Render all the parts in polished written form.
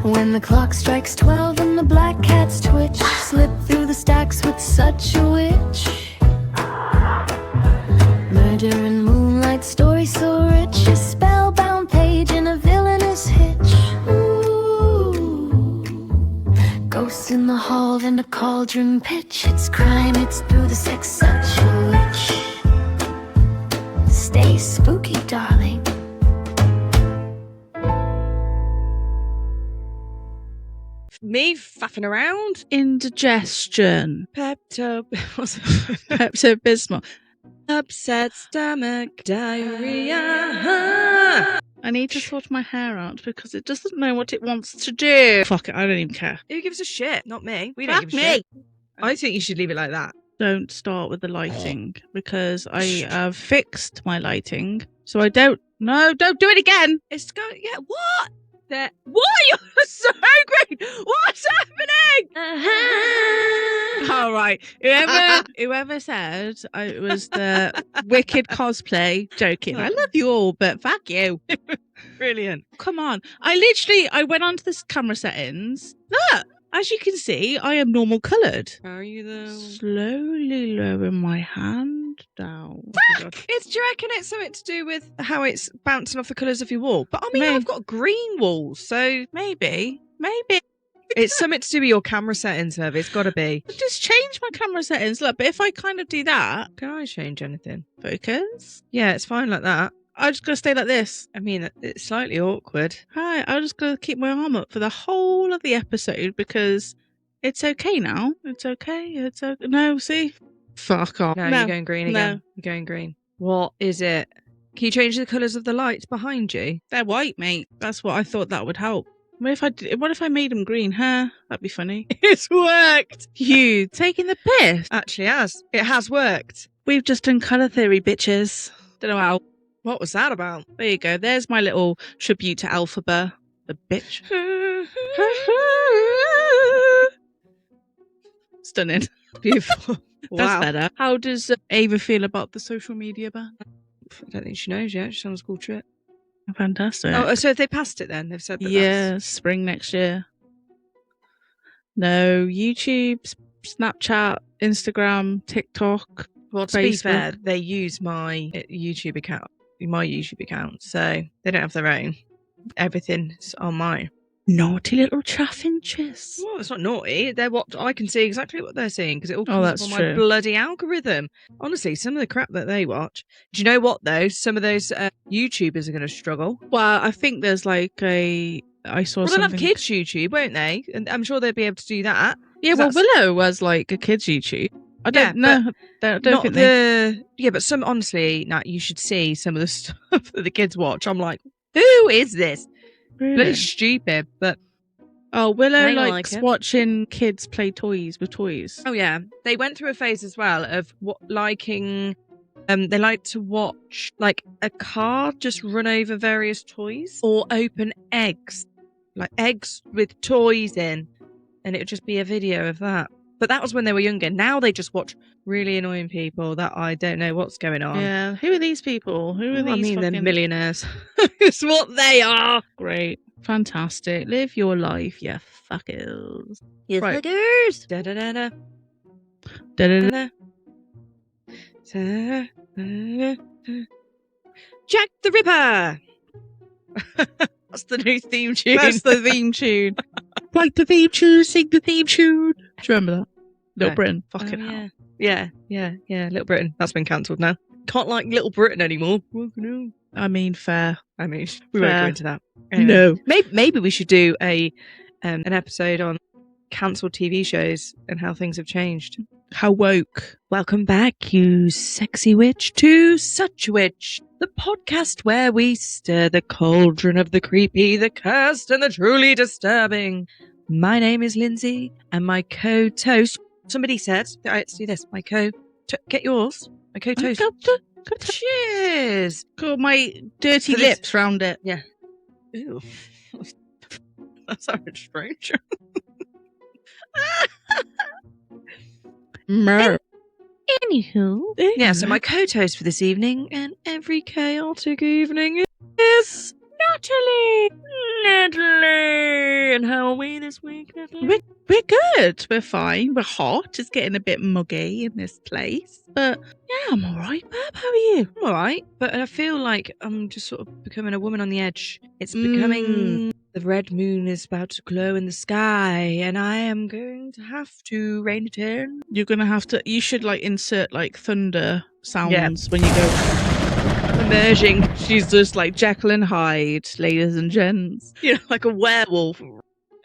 When the clock strikes 12 and the black cats twitch, slip through the stacks with such a witch. Murder and moonlight, story so rich, a spellbound page in a villainous hitch. Ooh. Ghosts in the hall and a cauldron pitch. It's crime, it's through the sex such a witch. Stay spooky, darling. Me faffing around. Indigestion. Pepto-Bismol. Upset stomach, diarrhea. I need to sort my hair out because it doesn't know what it wants to do. Fuck it, I don't even care. Who gives a shit? Not me. We Fuck don't give a me. shit. I think you should leave it like that. Don't start with the lighting because I have fixed my lighting. So I don't. No, don't do it again. It's going. Yeah, what? Why? You're so green. What's happening? All right. Whoever said it was the wicked cosplay, joking. I love you all, but fuck you. Brilliant. Come on. I went onto this camera settings. Look, as you can see, I am normal coloured. How are you though? Slowly lowering my hand down. Fuck! Do you reckon it's something to do with how it's bouncing off the colours of your wall? But I mean, Maybe. I've got green walls, so Maybe. it's something to do with your camera settings, Herb. It's got to be. Just change my camera settings. Look, but if I kind of do that, Can I change anything? focus, Yeah, it's fine like that. I'm just going to stay like this. I mean, it's slightly awkward. Hi, I'm just going to keep my arm up for the whole of the episode because it's okay now. It's okay. It's okay. No, see? Fuck off. No, you're going green again. You're going green. What is it? Can you change the colours of the lights behind you? They're white, mate. That's what I thought that would help. What if I made them green? Huh? That'd be funny. It's worked. You taking the piss? Actually, it has worked. We've just done colour theory, bitches. Don't know how. What was that about? There you go. There's my little tribute to Alphaba, the bitch. Stunning. Beautiful. That's better. How does Ava feel about the social media ban? I don't think she knows yet. She's on a school trip. Fantastic. Oh, so have they passed it then? They've said that. Yeah, spring next year. No, YouTube, Snapchat, Instagram, TikTok. Well, to be Facebook. fair, they use my YouTube account. So they don't have their own. Everything's on mine. Naughty little chaffinches. Well, it's not naughty. They're what I can see exactly what they're seeing because it all Oh, comes that's up on true. my bloody algorithm. Honestly, some of the crap that they watch. Do you know what though? Some of those YouTubers are going to struggle. Well, I think there's like I saw Well, they'll something. have kids YouTube, won't they? And I'm sure they'll be able to do that. Yeah, well, That's- Willow was like a kids YouTube. I don't Yeah, know. I don't think they. Yeah, but some honestly, Nat, you should see some of the stuff that the kids watch. I'm like, who is this? Really? Bloody stupid, but Oh, Willow They likes like it. watching kids play toys with toys. oh yeah, they went through a phase as well of liking. They like to watch like a car just run over various toys or open eggs, like eggs with toys in, and it would just be a video of that. But that was when they were younger. Now they just watch really annoying people that I don't know what's going on. Yeah, who are these people? Who are I these? mean, they're fucking... millionaires. It's what they are. Great, fantastic. Live your life, you fuckers. You Right. fuckers. Da da da da. Da-da-da. Jack the Ripper. That's the new theme tune. That's the theme tune. Write the theme tune, sing the theme tune. Do you remember that? Little No. Britain. Fucking hell. Yeah. Little Britain. That's been cancelled now. Can't like Little Britain anymore. I mean, fair. I mean, we won't Fair. go into that. Anyway, No. maybe we should do an episode on cancelled TV shows and how things have changed. How woke. Welcome back, you sexy witch, to Such a Witch, the podcast where we stir the cauldron of the creepy, the cursed, and the truly disturbing. My name is Lindsay, and my co-toast. Somebody said, let's do this. Get yours. My co-toast. Cheers. Got my dirty For this- lips round it. Yeah. Ew. That's so strange. Mer. Anywho. Yeah, so my co-toast for this evening and every chaotic evening is Natalie. Victorian. How are we this week, Natalie? We're good. We're fine. We're hot. It's getting a bit muggy in this place. But yeah, I'm all right, Bab. How are you? I'm all right, but I feel like I'm just sort of becoming a woman on the edge. It's becoming... The red moon is about to glow in the sky, and I am going to have to rain it in. You're going to have to... You should, like, insert, like, thunder sounds when you go... Emerging. She's just like Jekyll and Hyde, ladies and gents. You know, like a werewolf.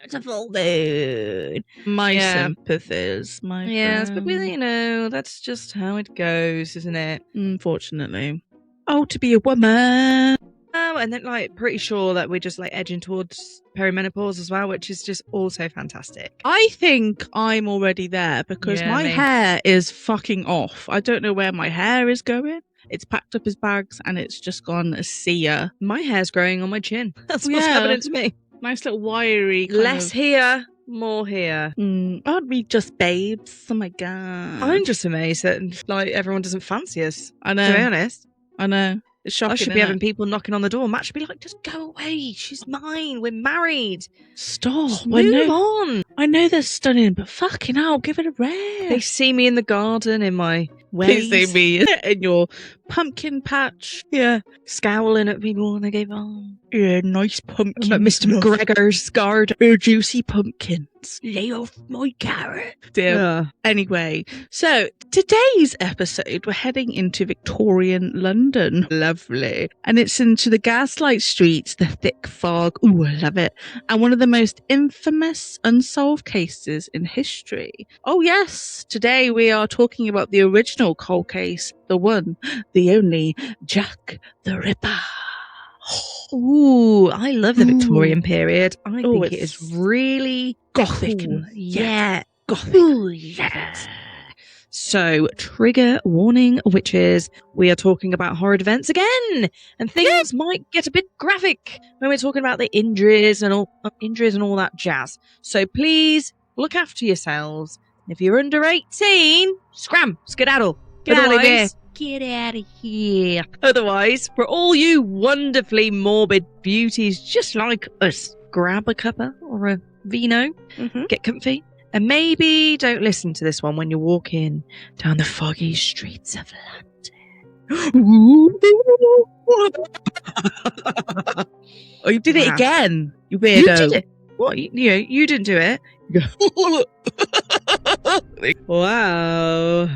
It's a full moon. My sympathies, my Yes, friend. but you know, that's just how it goes, isn't it? Unfortunately. Oh, to be a woman. Oh, and then, like, pretty sure that we're just, like, edging towards perimenopause as well, which is just also fantastic. I think I'm already there because my hair is fucking off. I don't know where my hair is going. It's packed up his bags and it's just gone, see ya. My hair's growing on my chin. That's what's happening to me. Nice little wiry Less here, more here. Aren't we just babes? Oh my God. I'm just amazed that, like, everyone doesn't fancy us. I know. To be honest. I know. It's shocking. I should be having people knocking on the door. Matt should be like, just go away. She's mine. We're married. Stop. Move on. I know they're stunning, but fucking hell, give it a rest. They see me in the garden in my ways. They see me in your pumpkin patch. Yeah. Scowling at people when they go on. Yeah, nice pumpkin. Like Mr. McGregor's garden. Juicy pumpkins. Lay off my carrot. Dear. Yeah. Anyway, so today's episode, we're heading into Victorian London. Lovely. And it's into the gaslight streets, the thick fog. Ooh, I love it. And one of the most infamous unsolved cases in history. Oh yes, today we are talking about the original cold case, the one, the only, Jack the Ripper. Ooh, I love the Victorian period. I think it it's is really gothic. cool. Yeah, gothic. Ooh, yeah. So, trigger warning, witches. We are talking about horrid events again, and things might get a bit graphic when we're talking about the injuries and all that jazz. So please look after yourselves. If you're under 18, skedaddle. Get out of here. Get out of here. Otherwise, for all you wonderfully morbid beauties just like us, grab a cuppa or a vino, get comfy, and maybe don't listen to this one when you're walking down the foggy streets of London. Oh, you did it again, you weirdo. You did it. What? You didn't do it. Wow.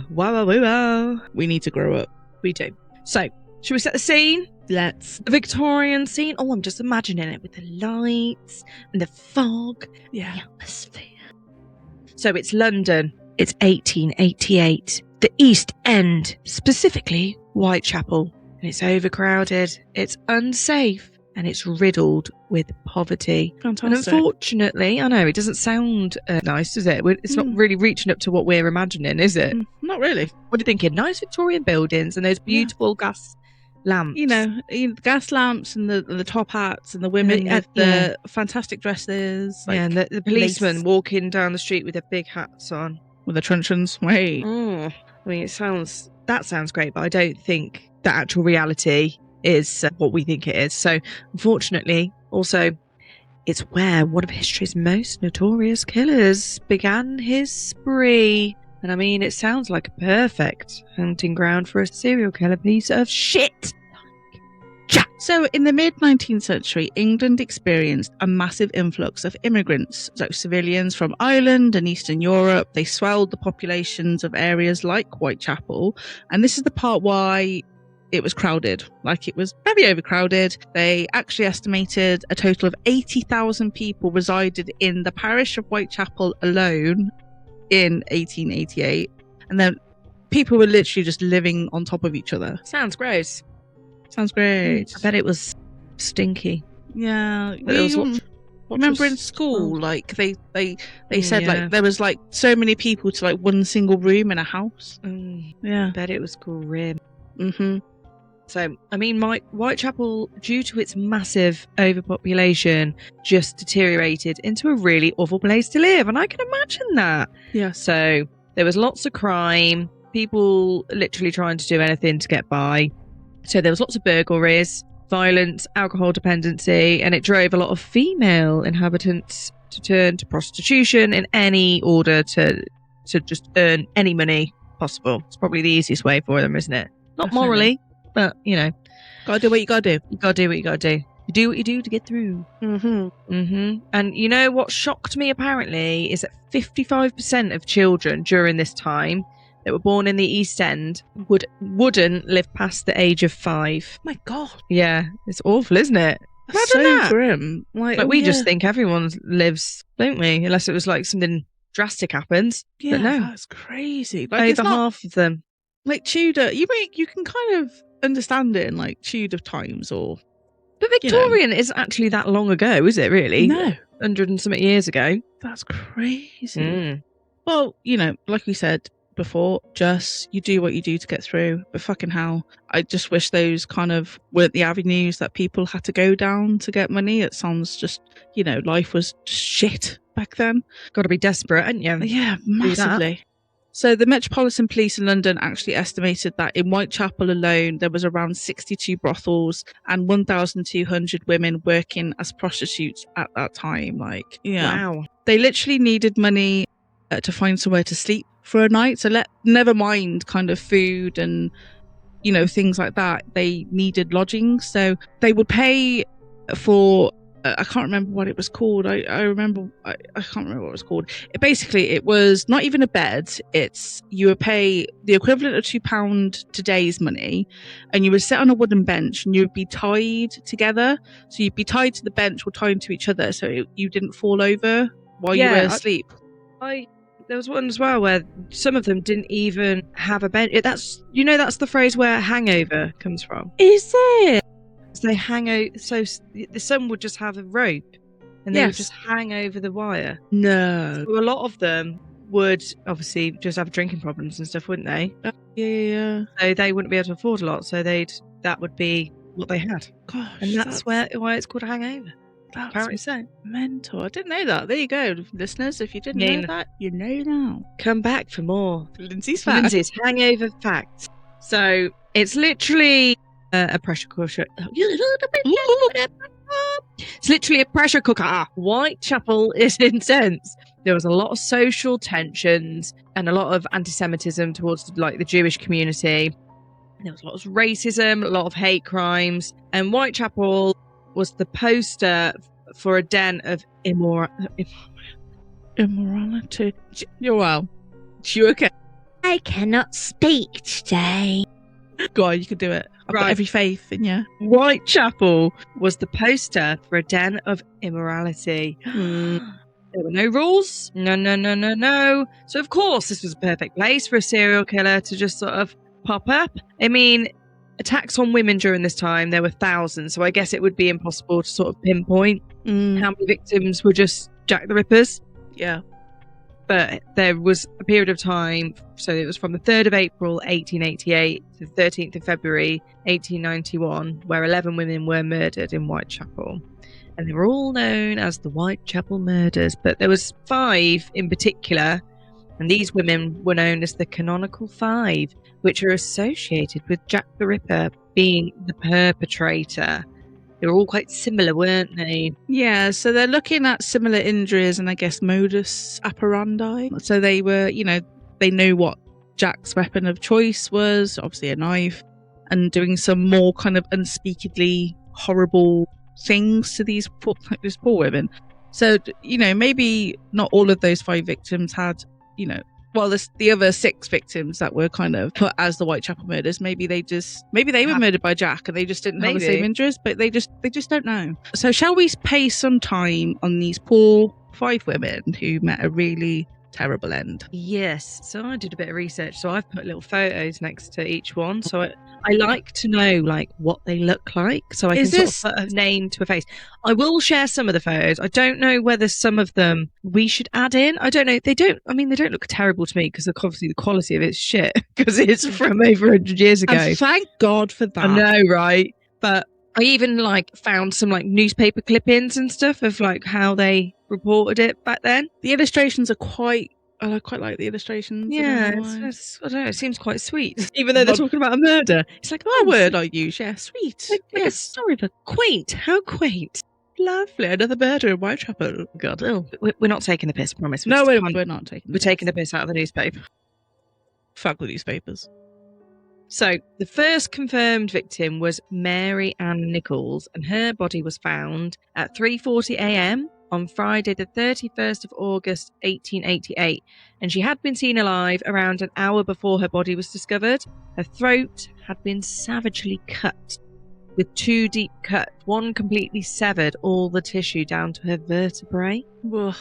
We need to grow up. We do. So, should we set the scene? Let's. The Victorian scene. Oh, I'm just imagining it with the lights and the fog. Yeah. The atmosphere. So it's London. It's 1888. The East End, specifically Whitechapel. And it's overcrowded. It's unsafe. And it's riddled with poverty. Fantastic. And unfortunately, I know, it doesn't sound nice, does it? It's not really reaching up to what we're imagining, is it? Not really. What are you thinking? Nice Victorian buildings and those beautiful gas lamps. You know, the gas lamps and the top hats and the women with the fantastic dresses. Like, and the policemen lace. walking down the street with their big hats on. With the truncheons. Wait. I mean, that sounds great, but I don't think the actual reality is what we think it is. So, unfortunately, also, it's where one of history's most notorious killers began his spree. And I mean, it sounds like a perfect hunting ground for a serial killer piece of shit. So, in the mid-19th century, England experienced a massive influx of immigrants, so civilians from Ireland and Eastern Europe. They swelled the populations of areas like Whitechapel, and this is the part why it was crowded. Like, it was very overcrowded. They actually estimated a total of 80,000 people resided in the parish of Whitechapel alone in 1888, and then people were literally just living on top of each other. Sounds gross. Sounds great. I bet it was stinky. Yeah. But there was Remember in school, like they said like there was like so many people to like one single room in a house. Yeah. I bet it was grim. Mm-hmm. So, I mean, Whitechapel, due to its massive overpopulation, just deteriorated into a really awful place to live. And I can imagine that. Yeah. So, there was lots of crime, people literally trying to do anything to get by. So, there was lots of burglaries. violence, alcohol dependency, and it drove a lot of female inhabitants to turn to prostitution in any order to just earn any money possible. It's probably the easiest way for them, isn't it? Not Definitely. morally, but Gotta do what you gotta do. you gotta do what you gotta do. You do what you do to get through. And you know what shocked me apparently is that 55% of children during this time that were born in the East End wouldn't live past the age of 5. My God. Yeah, it's awful, isn't it? That's Imagine so that. grim. Like we just think everyone lives, don't we? Unless it was like something drastic happens. Yeah, but no, that's crazy. Like, it's over not half of them. like Tudor. You can kind of understand it in like Tudor times or. But Victorian isn't actually that long ago, is it really? No. 100 and something years ago. That's crazy. Mm. Well, like we said before, just you do what you do to get through. But fucking hell, I just wish those kind of weren't the avenues that people had to go down to get money. It sounds just, life was just shit back then. Got to be desperate, ain't you? Yeah, massively. So the Metropolitan Police in London actually estimated that in Whitechapel alone, there was around 62 brothels and 1,200 women working as prostitutes at that time. Like, yeah. Wow. They literally needed money to find somewhere to sleep for a night. So never mind kind of food and, things like that. They needed lodgings. So they would pay for... I can't remember what it was called. I can't remember what it was called. It was not even a bed. You would pay the equivalent of £2 today's money, and you would sit on a wooden bench and you would be tied together. So you'd be tied to the bench or tied to each other, so you didn't fall over while you were asleep. There was one as well where some of them didn't even have a bed. That's the phrase where hangover comes from. Is it? So they hang out. So some would just have a rope, and they would just hang over the wire. No. So a lot of them would obviously just have drinking problems and stuff, wouldn't they? Yeah. So they wouldn't be able to afford a lot. So that would be what they had. Gosh, and that's why it's called a hangover. Apparently so. Mental. I didn't know that. There you go, listeners. If you didn't know that, you know now. Come back for more Lindsay's facts. Lindsay's hangover facts. So it's literally a pressure cooker. It's literally a pressure cooker. Whitechapel is intense. There was a lot of social tensions and a lot of anti-Semitism towards like the Jewish community. There was a lot of racism, a lot of hate crimes, and Whitechapel was the poster for a den of immorality. You're well. You okay? I cannot speak today. Go on, you can do it. I've got every faith in you. Whitechapel was the poster for a den of immorality. There were no rules. No. So of course this was a perfect place for a serial killer to just sort of pop up. I mean, attacks on women during this time, there were thousands, so I guess it would be impossible to sort of pinpoint how many victims were just Jack the Rippers. Yeah. But there was a period of time, so it was from the 3rd of April 1888 to the 13th of February 1891, where 11 women were murdered in Whitechapel. And they were all known as the Whitechapel murders, but there was 5 in particular, and these women were known as the Canonical 5, which are associated with Jack the Ripper being the perpetrator. They were all quite similar, weren't they? Yeah, so they're looking at similar injuries and I guess modus operandi. So they were, they know what Jack's weapon of choice was, obviously a knife, and doing some more kind of unspeakably horrible things to these poor women. So, maybe not all of those 5 victims had, there's the other 6 victims that were kind of put as the Whitechapel murders. Maybe they were murdered by Jack and they just didn't have the same injuries, but they just don't know. So shall we pay some time on these poor 5 women who met a really terrible end? Yes. So I did a bit of research. So I've put little photos next to each one. So I like to know like what they look like, so I can sort of put a name to a face. I will share some of the photos. I don't know whether some of them we should add in. I don't know. They don't look terrible to me because obviously the quality of it's shit because it's from over 100 years ago. And thank God for that. I know, right? But I even found some newspaper clippings and stuff of how they reported it back then. The illustrations are quite I quite like the illustrations. Yeah, I don't know why. I don't know. It seems quite sweet, even though they're talking about a murder. It's like, A word I use, yeah, sweet. Like a Yes, story, but quaint. How quaint. lovely. Another murder in Whitechapel. God, we're not taking the piss, I promise. No, we're we're not taking. We're taking the piss out of the newspaper. Fuck the newspapers. So the first confirmed victim was Mary Ann Nichols, and her body was found at 3:40 a.m. on Friday, the 31st of August, 1888, and she had been seen alive around an hour before her body was discovered. Her throat had been savagely cut, with 2 deep cuts, one completely severed all the tissue down to her vertebrae. Ugh.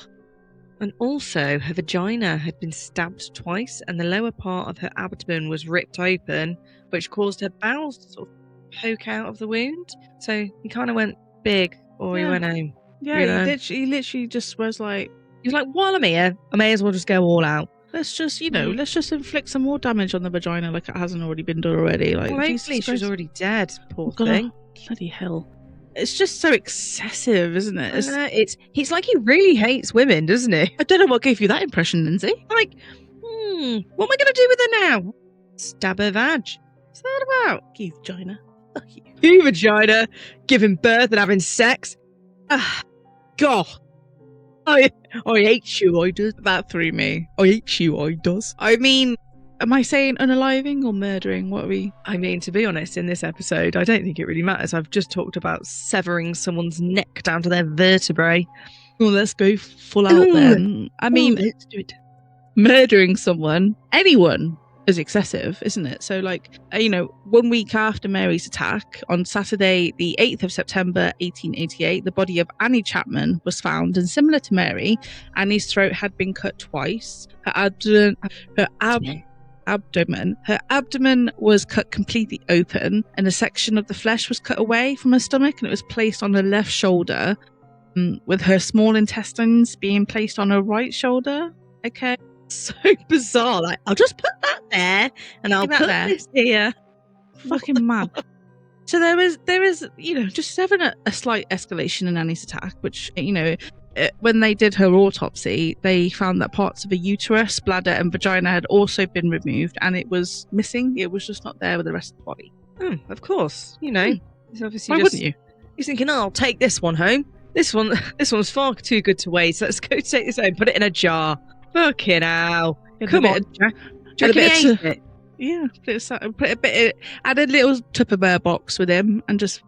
And also, her vagina had been stabbed twice, and the lower part of her abdomen was ripped open, which caused her bowels to sort of poke out of the wound. So he kind of went big, or he went home. Yeah, You know? he literally just was like, He was like, while I'm here, I may as well just go all out. let's just, let's just inflict some more damage on the vagina like it hasn't already been done already. Like, Well, Jesus hopefully she was Christ. already dead, poor God, thing. Bloody hell. It's just so excessive, isn't it? He's like he really hates women, doesn't he? I don't know what gave you that impression, Lindsay. Like, what am I going to do with her now? Stab her vag. What's that about? You vagina. Fuck you. You vagina, giving birth and having sex. God. I hate you, I does. That threw me. I hate you, I does. I mean, am I saying unaliving or murdering? What are we? I mean, to be honest, in this episode, I don't think it really matters. I've just talked about severing someone's neck down to their vertebrae. Well, let's go full out then. I mean, let's do it. murdering someone, anyone, is excessive, isn't it? So, 1 week after Mary's attack, on Saturday, the 8th of September, 1888, the body of Annie Chapman was found, and similar to Mary, Annie's throat had been cut twice. Her abdomen was cut completely open, and a section of the flesh was cut away from her stomach, and it was placed on her left shoulder, with her small intestines being placed on her right shoulder. Okay. So bizarre. Like, I'll just put that there, and I'll that put there. this here. Fucking mad. So there is, just having a slight escalation in Annie's attack, which, when they did her autopsy, they found that parts of her uterus, bladder, and vagina had also been removed, and it was missing. It was just not there with the rest of the body. Of course. He's obviously Why just, wouldn't you? He's thinking, I'll take this one home. This one's far too good to waste. Let's go take this home, put it in a jar. Fucking hell. Come on, Jack. Do you reckon he ate it? Yeah, add a little Tupperware box with him and just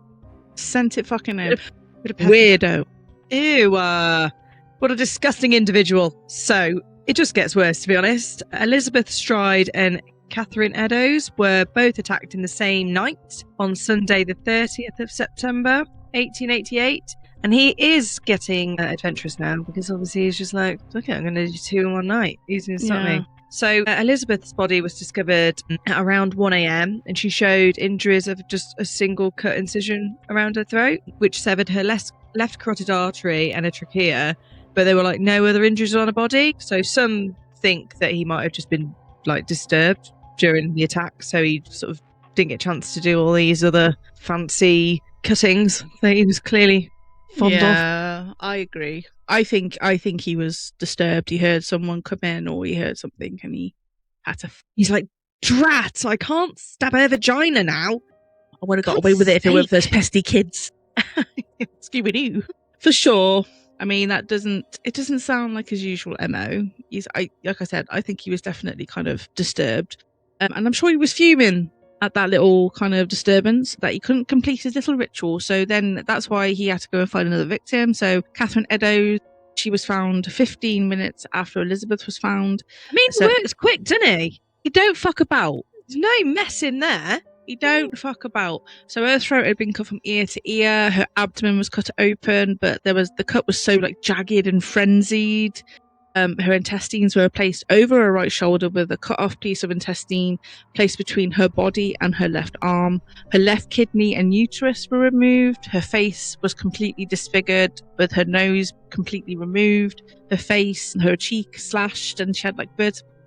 sent it fucking in. Weirdo. Ew, what a disgusting individual. So, it just gets worse, to be honest. Elizabeth Stride and Catherine Eddowes were both attacked in the same night on Sunday the 30th of September, 1888. And he is getting adventurous now, because obviously he's just like, okay, I'm going to do 2 in one night. He's going to stop me. So Elizabeth's body was discovered at around 1 a.m. and she showed injuries of just a single cut incision around her throat, which severed her left carotid artery and a trachea. But there were no other injuries on her body. So some think that he might have just been disturbed during the attack. So he sort of didn't get a chance to do all these other fancy cuttings that he was clearly fond of. Yeah, I agree. I think he was disturbed. He heard someone come in, or he heard something, and he had to. He's like, drat! I can't stab her vagina now. I would have got away with it if it weren't for those pesky kids. Scooby-Doo, for sure. I mean, it doesn't sound like his usual MO. Like I said, I think he was definitely kind of disturbed, and I'm sure he was fuming at that little kind of disturbance that he couldn't complete his little ritual. So then that's why he had to go and find another victim. So Catherine Eddowes, she was found 15 minutes after Elizabeth was found. I mean, he works quick, doesn't he? He don't fuck about. There's no mess in there. He don't fuck about. So her throat had been cut from ear to ear. Her abdomen was cut open, but the cut was so jagged and frenzied. Her intestines were placed over her right shoulder, with a cut-off piece of intestine placed between her body and her left arm. Her left kidney and uterus were removed. Her face was completely disfigured, with her nose completely removed. Her face and her cheek slashed, and she had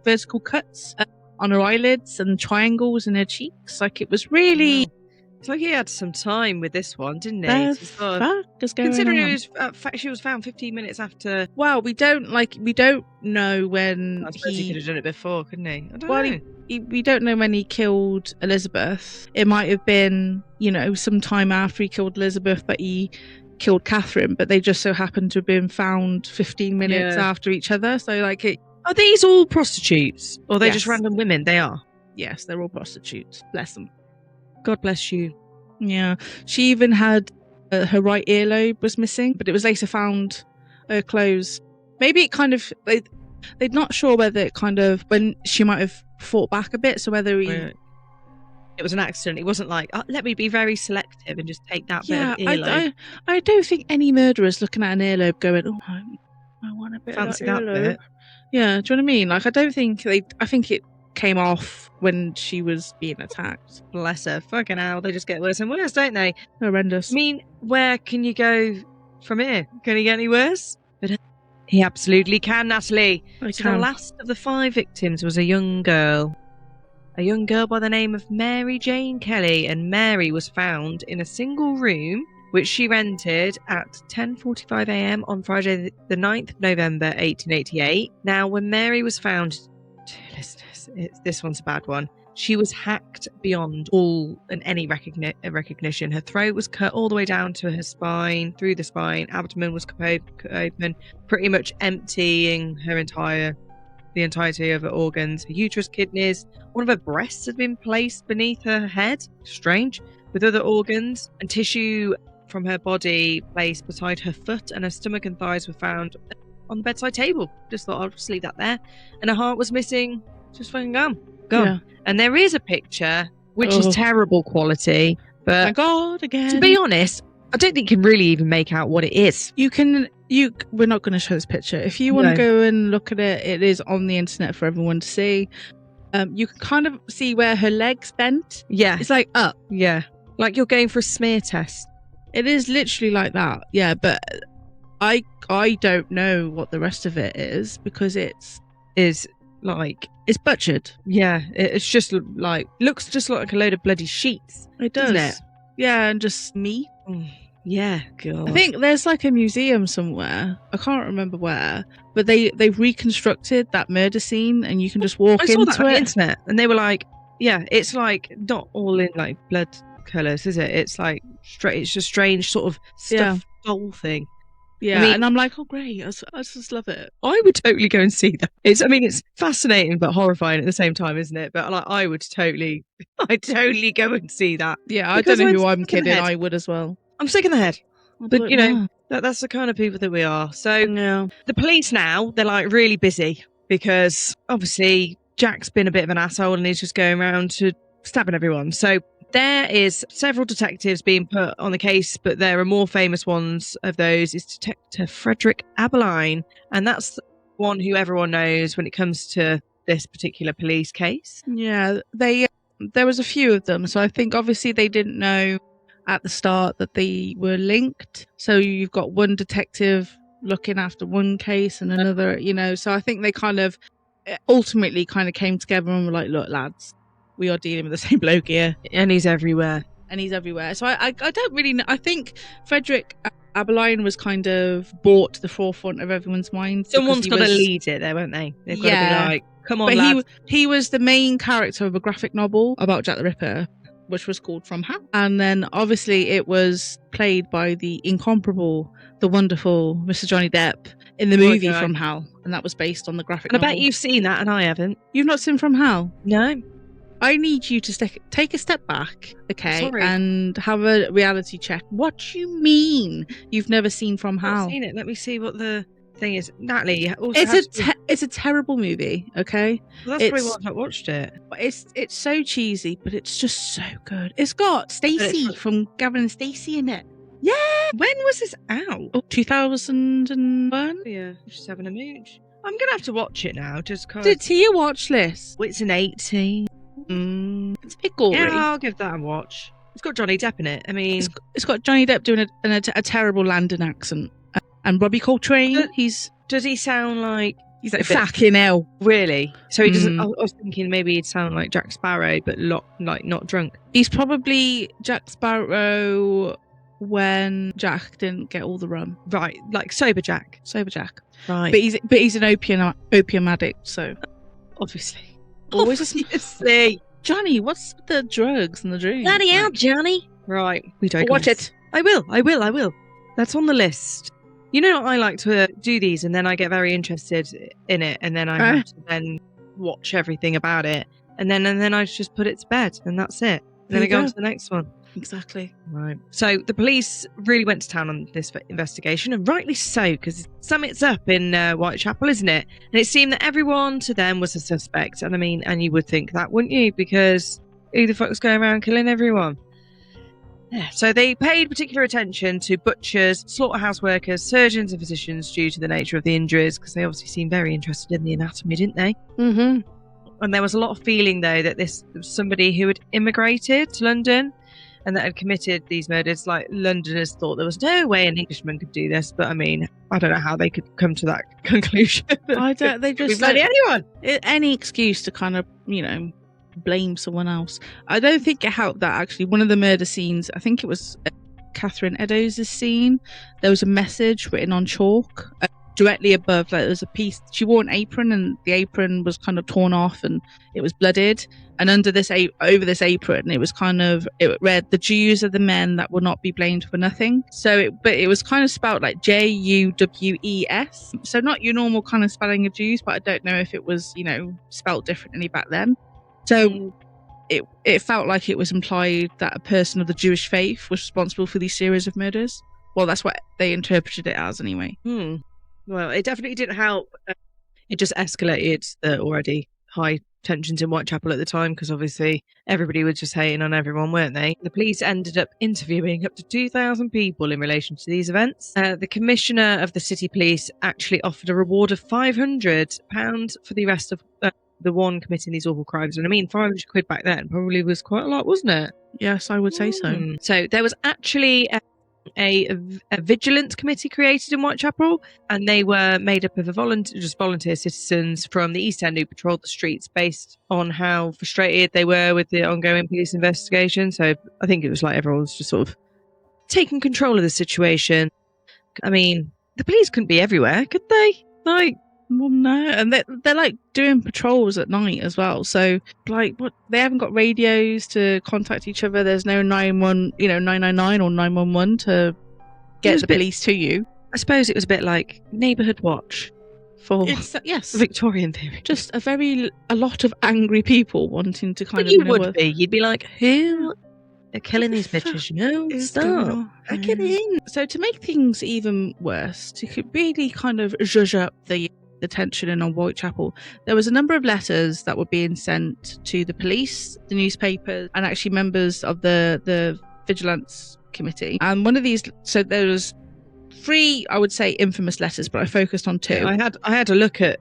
vertical cuts on her eyelids and triangles in her cheeks. It was really It's like he had some time with this one, didn't he? The To sort of- fuck is going Considering on? she was found 15 minutes after. Well, we don't know when I suppose he could have done it before, couldn't he? I don't know. we don't know when he killed Elizabeth. It might have been, some time after he killed Elizabeth that he killed Catherine, but they just so happened to have been found 15 minutes after each other. So, Are these all prostitutes? Or are they Yes. just random women? They are. yes, they're all prostitutes. Bless them. God bless you. Yeah. She even had her right earlobe was missing, but it was later found her clothes. Maybe it kind of, they're not sure whether it kind of, when she might have fought back a bit, so whether he... It was an accident. It wasn't like, let me be very selective and just take that bit of earlobe. I don't think any murderer's looking at an earlobe going, oh, I want a bit Fancy of that earlobe. bit. Yeah, do you know what I mean? I don't think I think it came off when she was being attacked. Bless her. Fucking hell. They just get worse and worse, don't they? Horrendous. I mean, where can you go from here? Can he get any worse? But he absolutely can, Natalie. So the last of the 5 victims was a young girl. A young girl by the name of Mary Jane Kelly. And Mary was found in a single room, which she rented at 10:45 a.m. on Friday the 9th of November 1888. Now, when Mary was found... Listeners, this one's a bad one. She was hacked beyond all and any recognition. Her throat was cut all the way down to her spine, through the spine. Abdomen was cut open, pretty much emptying the entirety of her organs. Her uterus, kidneys, one of her breasts had been placed beneath her head. Strange. With other organs and tissue from her body placed beside her foot, and her stomach and thighs were found on the bedside table. Just thought I'll just leave that there. And her heart was missing. Just fucking gone. Yeah. And there is a picture, which is terrible quality. But my God, again. to be honest, I don't think you can really even make out what it is. We're not going to show this picture. If you want to go and look at it, it is on the internet for everyone to see. You can kind of see where her legs bent. Yeah. It's like up. Yeah. Like you're going for a smear test. It is literally like that. Yeah, but I don't know what the rest of it is because it's butchered. Yeah, it's just looks just like a load of bloody sheets. It does. Doesn't it? Yeah, and just meat. Yeah, God. I think there's like a museum somewhere. I can't remember where, but they've reconstructed that murder scene, and you can just walk into it. I saw that on the internet, and they were like, "Yeah, it's like not all in like blood colours, is it? It's like it's just strange sort of stuffed doll thing." Yeah, and I'm like, oh great, I just love it. I would totally go and see that. It's fascinating but horrifying at the same time, isn't it? But I'd totally go and see that. Yeah, I don't know who I'm kidding. I would as well. I'm sick in the head. But that's the kind of people that we are. So the police now, they're like really busy because obviously Jack's been a bit of an asshole and he's just going around to stabbing everyone. So there is several detectives being put on the case, but there are more famous ones of those is Detective Frederick Aberline. And that's one who everyone knows when it comes to this particular police case. Yeah, there was a few of them. So I think obviously they didn't know at the start that they were linked. So you've got one detective looking after one case and another, so I think they kind of ultimately kind of came together and were like, look, lads, we are dealing with the same bloke here. And he's everywhere. So I don't really know. I think Frederick Aberline was kind of brought to the forefront of everyone's mind. Someone's got to lead it there, won't they? They've got to be like, come on, lads. He was the main character of a graphic novel about Jack the Ripper, which was called From Hell. And then obviously it was played by the incomparable, the wonderful Mr. Johnny Depp in the movie From Hell. And that was based on the graphic novel. I bet you've seen that and I haven't. You've not seen From Hell? No. I need you to take a step back, okay, Sorry. and have a reality check. What do you mean you've never seen From Hell? I've seen it. Let me see what the thing is. Natalie, it's a terrible movie, okay? Well, that's probably why I've not watched it. It's so cheesy, but it's just so good. It's got Stacey from Gavin and Stacey in it. Yeah. When was this out? Oh, 2001. Yeah, just having a mooch. I'm gonna have to watch it now, just because. It's to your watch list. It's an 18. It's a bit gory. Yeah, I'll give that a watch. It's got Johnny Depp in it. I mean, it's got Johnny Depp doing a terrible London accent, and Robbie Coltrane. Does he sound like He's like, fucking hell. Really? So he doesn't. I was thinking maybe he'd sound like Jack Sparrow, but not drunk. He's probably Jack Sparrow when Jack didn't get all the rum. Right, like sober Jack. Sober Jack. Right. But he's an opium addict, so Obviously. always Obviously. Johnny, what's with the drugs and the drinks? Bloody hell, Johnny. Right. We don't Watch it. I will. That's on the list. You know, I like to do these and then I get very interested in it and then I have to then watch everything about it and then I just put it to bed and that's it. And then I go on to the next one. Exactly. Right. So the police really went to town on this investigation, and rightly so, because summit's up in Whitechapel, isn't it? And it seemed that everyone to them was a suspect. And I mean, and you would think that, wouldn't you? Because who the fuck's going around killing everyone? Yeah. So they paid particular attention to butchers, slaughterhouse workers, surgeons and physicians due to the nature of the injuries, because they obviously seemed very interested in the anatomy, didn't they? Mm-hmm. And there was a lot of feeling, though, that this was somebody who had immigrated to London and that had committed these murders. Like, Londoners thought there was no way an Englishman could do this. But, I mean, I don't know how they could come to that conclusion. I don't. They just bloody anyone. Any excuse to kind of, blame someone else. I don't think it helped that actually one of the murder scenes, I think it was Catherine Eddowes' scene, there was a message written on chalk directly above. Like, there was a piece. She wore an apron, and the apron was kind of torn off, and it was blooded. And under this over this apron, it was it read, "The Jews are the men that will not be blamed for nothing." So, but it was kind of spelled like Juwes. So not your normal kind of spelling of Jews, but I don't know if it was spelled differently back then. So it felt like it was implied that a person of the Jewish faith was responsible for these series of murders. Well, that's what they interpreted it as anyway. Well, it definitely didn't help. It just escalated the already high tensions in Whitechapel at the time, because obviously everybody was just hating on everyone, weren't they? The police ended up interviewing up to 2,000 people in relation to these events. The commissioner of the city police actually offered a reward of £500 for the arrest of the one committing these awful crimes. And I mean, 500 quid back then probably was quite a lot, wasn't it? Yes, I would say so. So there was actually a vigilance committee created in Whitechapel, and they were made up of volunteer citizens from the East End who patrolled the streets based on how frustrated they were with the ongoing police investigation. So I think it was like everyone was just sort of taking control of the situation. I mean, the police couldn't be everywhere, could they? Well, no, and they're like doing patrols at night as well. So, like, what, they haven't got radios to contact each other. There's no 999 or 911 to get the police to you. I suppose it was a bit like neighbourhood watch for yes, Victorian period. Just a lot of angry people wanting to kind but of. You would be. You'd be like, who are killing these bitches? Stop. I get in. So to make things even worse, to really kind of zhuzh up the tension in on Whitechapel, there was a number of letters that were being sent to the police, the newspapers, and actually members of the vigilance committee. And one of these, so there was 3, I would say, infamous letters, but I focused on 2. Yeah, I had a look at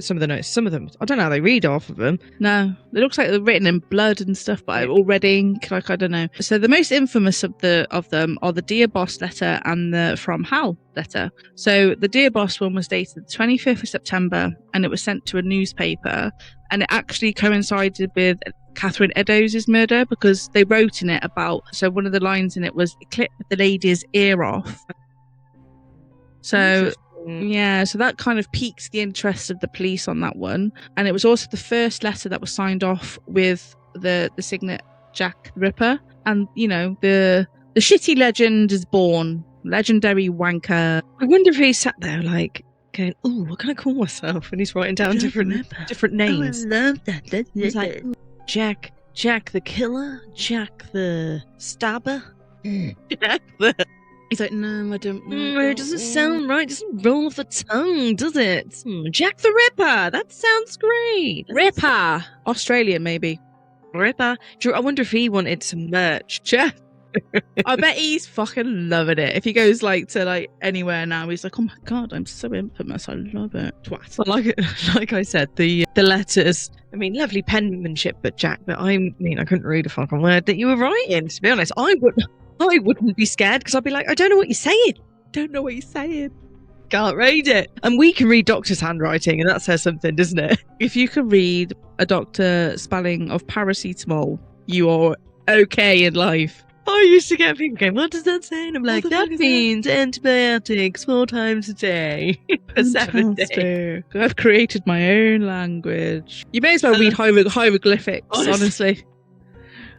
some of the notes. Some of them, I don't know how they read off of them. No, it looks like they're written in blood and stuff, but all red ink. Like, I don't know. So the most infamous of them are the Dear Boss letter and the From Hal letter. So the Dear Boss one was dated the 25th of September, and it was sent to a newspaper, and it actually coincided with Catherine Eddowes' murder, because they wrote in it about, so one of the lines in it was, "Clip the lady's ear off." So yeah, so that kind of piqued the interest of the police on that one. And it was also the first letter that was signed off with the signet Jack the Ripper. And, the shitty legend is born. Legendary wanker. I wonder if he sat there like going, "Oh, what can I call myself?" And he's writing down different names. Oh, I love that. He's like, Jack the Killer, Jack the Stabber, Jack the... He's like, "No, I don't." It doesn't sound right. It doesn't roll off the tongue, does it? Jack the Ripper. That sounds great. Ripper. Australian, maybe. Ripper. I wonder if he wanted some merch. Jeff. I bet he's fucking loving it. If he goes to anywhere now, he's like, "Oh my god, I'm so infamous. I love it." Twat. Well, like I said, the letters. I mean, lovely penmanship, but Jack. But I couldn't read a fucking word that you were writing. To be honest, I wouldn't be scared, because I'd be like, "I don't know what you're saying." Don't know what you're saying. Can't read it. And we can read doctor's handwriting, and that says something, doesn't it? If you can read a doctor spelling of paracetamol, you are okay in life. I used to get people going, what does that say? And I'm like, the that fuck is means antibiotics 4 times a day for 7 days. Fantastic. I've created my own language. You may as well read hieroglyphics, honestly.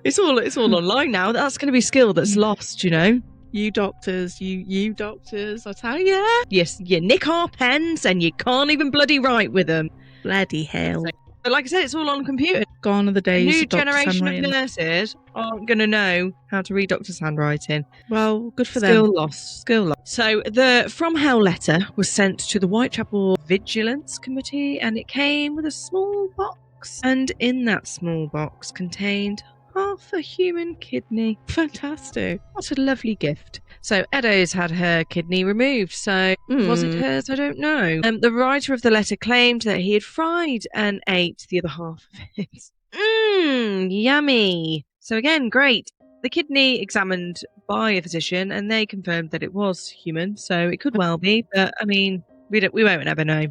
It's all online now. That's going to be skill that's lost, you know? You doctors, you doctors, I tell ya. Yes, you nick our pens and you can't even bloody write with them. Bloody hell. But like I said, it's all on computer. Gone are the A days new of doctor's generation of handwriting. nurses aren't going to know how to read doctor's handwriting. Well, good for Skill them. lost. Skill lost. So the From Hell letter was sent to the Whitechapel Vigilance Committee, and it came with a small box. And in that small box contained half a human kidney. Fantastic. What a lovely gift. So Edo's had her kidney removed. So was it hers? I don't know. The writer of the letter claimed that he had fried and ate the other half of it. Yummy. So again, great. The kidney examined by a physician, and they confirmed that it was human. So it could well be, but I mean, we won't ever know.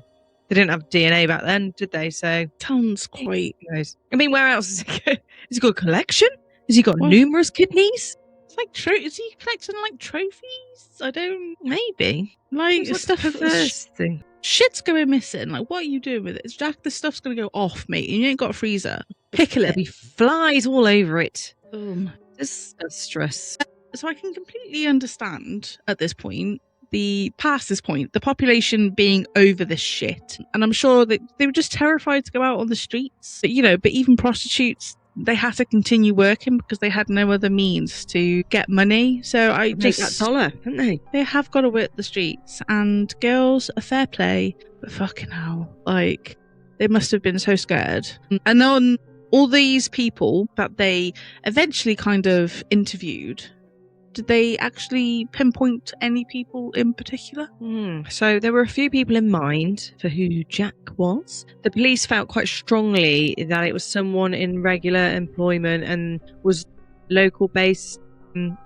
They didn't have DNA back then, did they? So Sounds quite... who knows? I mean, where else is it? Has he got a collection? Has he got Well, numerous kidneys? It's like, is he collecting like trophies? I don't... Maybe. Like, It's stuff... like a perverse thing. Shit's going missing. Like, what are you doing with it? Jack, this stuff's going to go off, mate. You ain't got a freezer. Pickle There'll it. be flies all over it. Disastrous. So I can completely understand at this point, past this point, the population being over this shit. And I'm sure that they were just terrified to go out on the streets. But, but even prostitutes, they had to continue working because they had no other means to get money. So I Make just... that dollar, haven't they? They have got to work the streets. And girls, a fair play. But fucking hell. Like, they must have been so scared. And then all these people that they eventually kind of interviewed, did they actually pinpoint any people in particular? So there were a few people in mind for who Jack was. The police felt quite strongly that it was someone in regular employment and was local based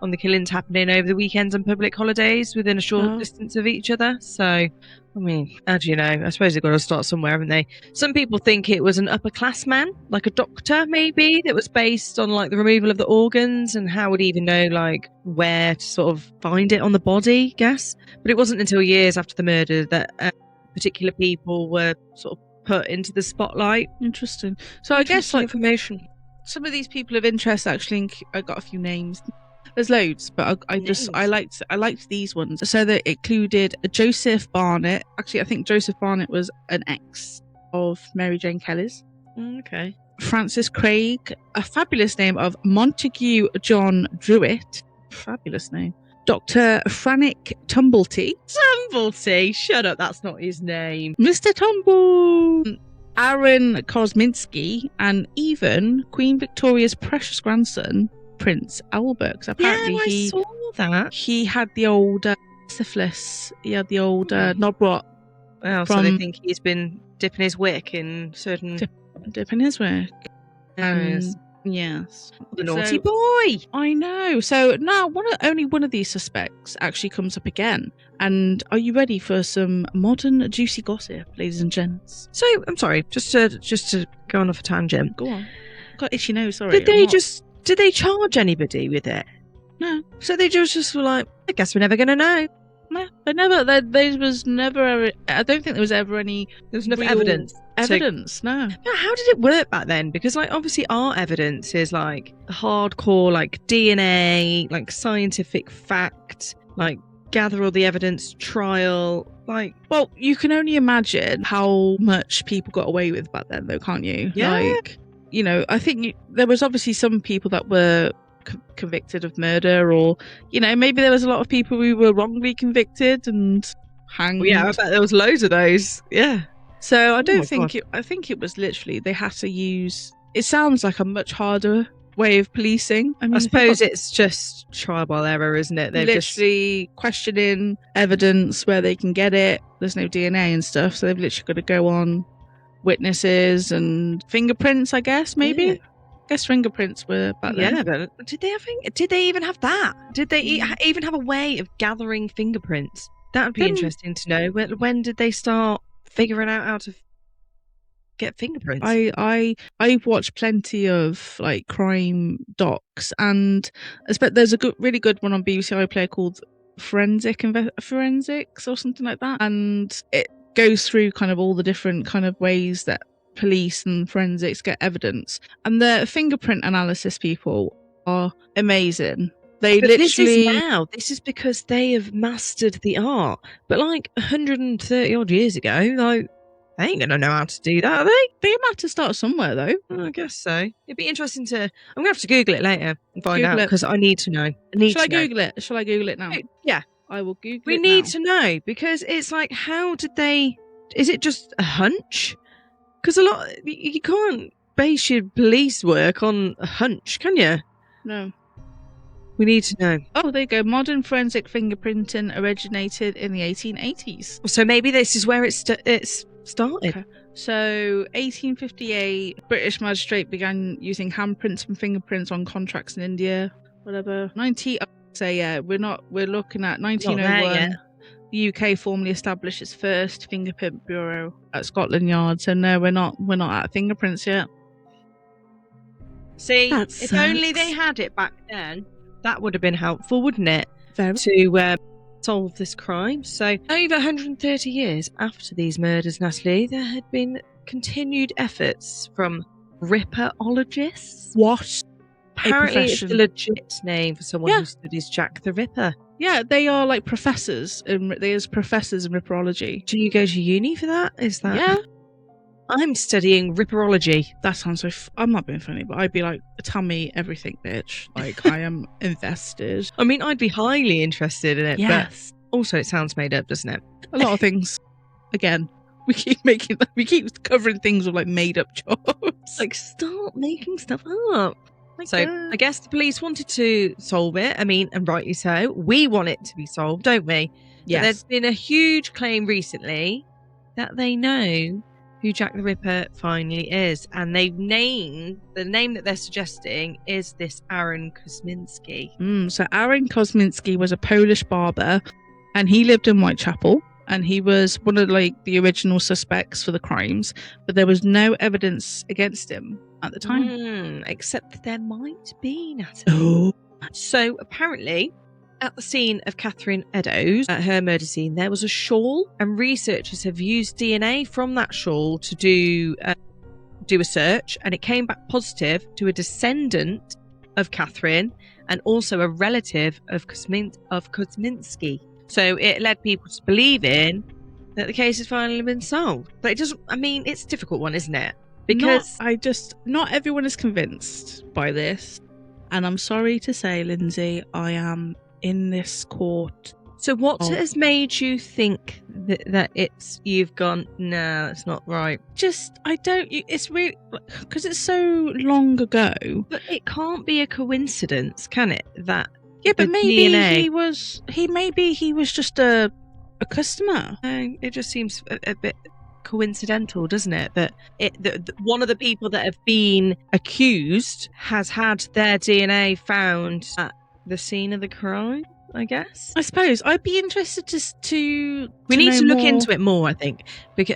on the killings happening over the weekends and public holidays within a short distance of each other. So, I mean, how do you know? I suppose they've got to start somewhere, haven't they? Some people think it was an upper class man, like a doctor maybe, that was based on like the removal of the organs, and how would he even know like where to sort of find it on the body, guess. But it wasn't until years after the murder that particular people were sort of put into the spotlight. Interesting. So I guess like information. some of these people of interest actually, I got a few names. There's loads, but I liked these ones. So they included Joseph Barnett. Actually, I think Joseph Barnett was an ex of Mary Jane Kelly's. Okay. Francis Craig, a fabulous name of Montague John Druitt. Fabulous name. Dr. Frank Tumblety. Tumblety? Shut up, that's not his name. Mr. Tumble. Aaron Kosminski, and even Queen Victoria's precious grandson, Prince Albert. Because apparently I saw that. he had the old syphilis. He had the old knob rot. Well, so they think he's been dipping his wick in certain... Dipping his wick. areas. Yes. The naughty boy! I know. So now only one of these suspects actually comes up again. And are you ready for some modern juicy gossip, ladies and gents? So, I'm sorry, just to go on off a tangent. Go on. I've got itchy nose, sorry. Did they charge anybody with it? No. So they just were like, I guess we're never going to know. No, there was never ever, I don't think there was ever any... There was enough real evidence. No. Now, how did it work back then? Because, like, obviously our evidence is, like, hardcore, like, DNA, like, scientific fact, like, gather all the evidence, trial, like... Well, you can only imagine how much people got away with back then, though, can't you? Yeah. Like, I think there was obviously some people that were convicted of murder, or maybe there was a lot of people who were wrongly convicted and hanged. Well, yeah, I bet there was loads of those. Yeah. So I think it was literally they had to use. It sounds like a much harder way of policing. I suppose it's just trial by error, isn't it? They're literally questioning evidence where they can get it. There's no DNA and stuff, so they've literally got to go on witnesses and fingerprints, I guess, maybe. Yeah. I guess fingerprints were back then. Yeah, but did they even have that? Did they even have a way of gathering fingerprints? That would be interesting to know. When did they start figuring out how to get fingerprints? I've watched plenty of like crime docs, and I expect there's a really good one on BBC iPlayer called Forensics or something like that, and it goes through kind of all the different kind of ways that police and forensics get evidence, and the fingerprint analysis people are amazing. They but literally this is because they have mastered the art, but like 130 odd years ago, like they ain't gonna know how to do that, are they? They have to start somewhere, though. I guess so. It'd be interesting to. I'm gonna have to Google it later and find Google out it. because I need to know. Shall I Google it? Shall I Google it now? Yeah, I will Google we it need now. to know because it's like, how did they? Is it just a hunch? Because a lot you can't base your police work on a hunch, can you? No. We need to know. Oh, there you go. Modern forensic fingerprinting originated in the 1880s. So maybe this is where it's started. Okay. So, 1858, British magistrate began using handprints and fingerprints on contracts in India. Whatever. We're looking at 1901. The UK formally established its first fingerprint bureau at Scotland Yard. So no, we're not at fingerprints yet. See, That if sucks. only they had it back then, that would have been helpful, wouldn't it? Very. To solve this crime. So, over 130 years after these murders, Natalie, there had been continued efforts from ripperologists. What? Apparently, it's profession. the legit name for someone Yeah. who studies Jack the Ripper. Yeah, they are like professors. There's professors in ripperology. Do you go to uni for that? Is that? Yeah. I'm studying ripperology. That sounds so. I'm not being funny, but I'd be like, tell me everything, bitch. Like, I am invested. I mean, I'd be highly interested in it, Yes. but also it sounds made up, doesn't it? A lot of things. Again, we keep covering things with like made up jobs. Like, start making stuff up. So I guess the police wanted to solve it. I mean, and rightly so. We want it to be solved, don't we? Yes. But there's been a huge claim recently that they know who Jack the Ripper finally is. And they've named, the name that they're suggesting is this Aaron Kosminski. So Aaron Kosminski was a Polish barber, and he lived in Whitechapel, and he was one of like the original suspects for the crimes, but there was no evidence against him at the time. Except that there might be, Natalie. Oh. So apparently, at the scene of Catherine Eddowes, at her murder scene, there was a shawl, and researchers have used DNA from that shawl to do a search, and it came back positive to a descendant of Catherine and also a relative of Kosminski. So it led people to believe in that the case has finally been solved. But it doesn't. I mean, it's a difficult one, isn't it? Because not everyone is convinced by this, and I'm sorry to say, Lindsay, I am in this court. So what has made you think that you've gone, no, it's not right? It's really, because it's so long ago. But it can't be a coincidence, can it? That Yeah, but the maybe DNA. he was just a customer. No, it just seems a bit coincidental, doesn't it? That one of the people that have been accused has had their DNA found at the scene of the crime, I guess. I suppose I'd be interested to We need know to look more. into it more, I think,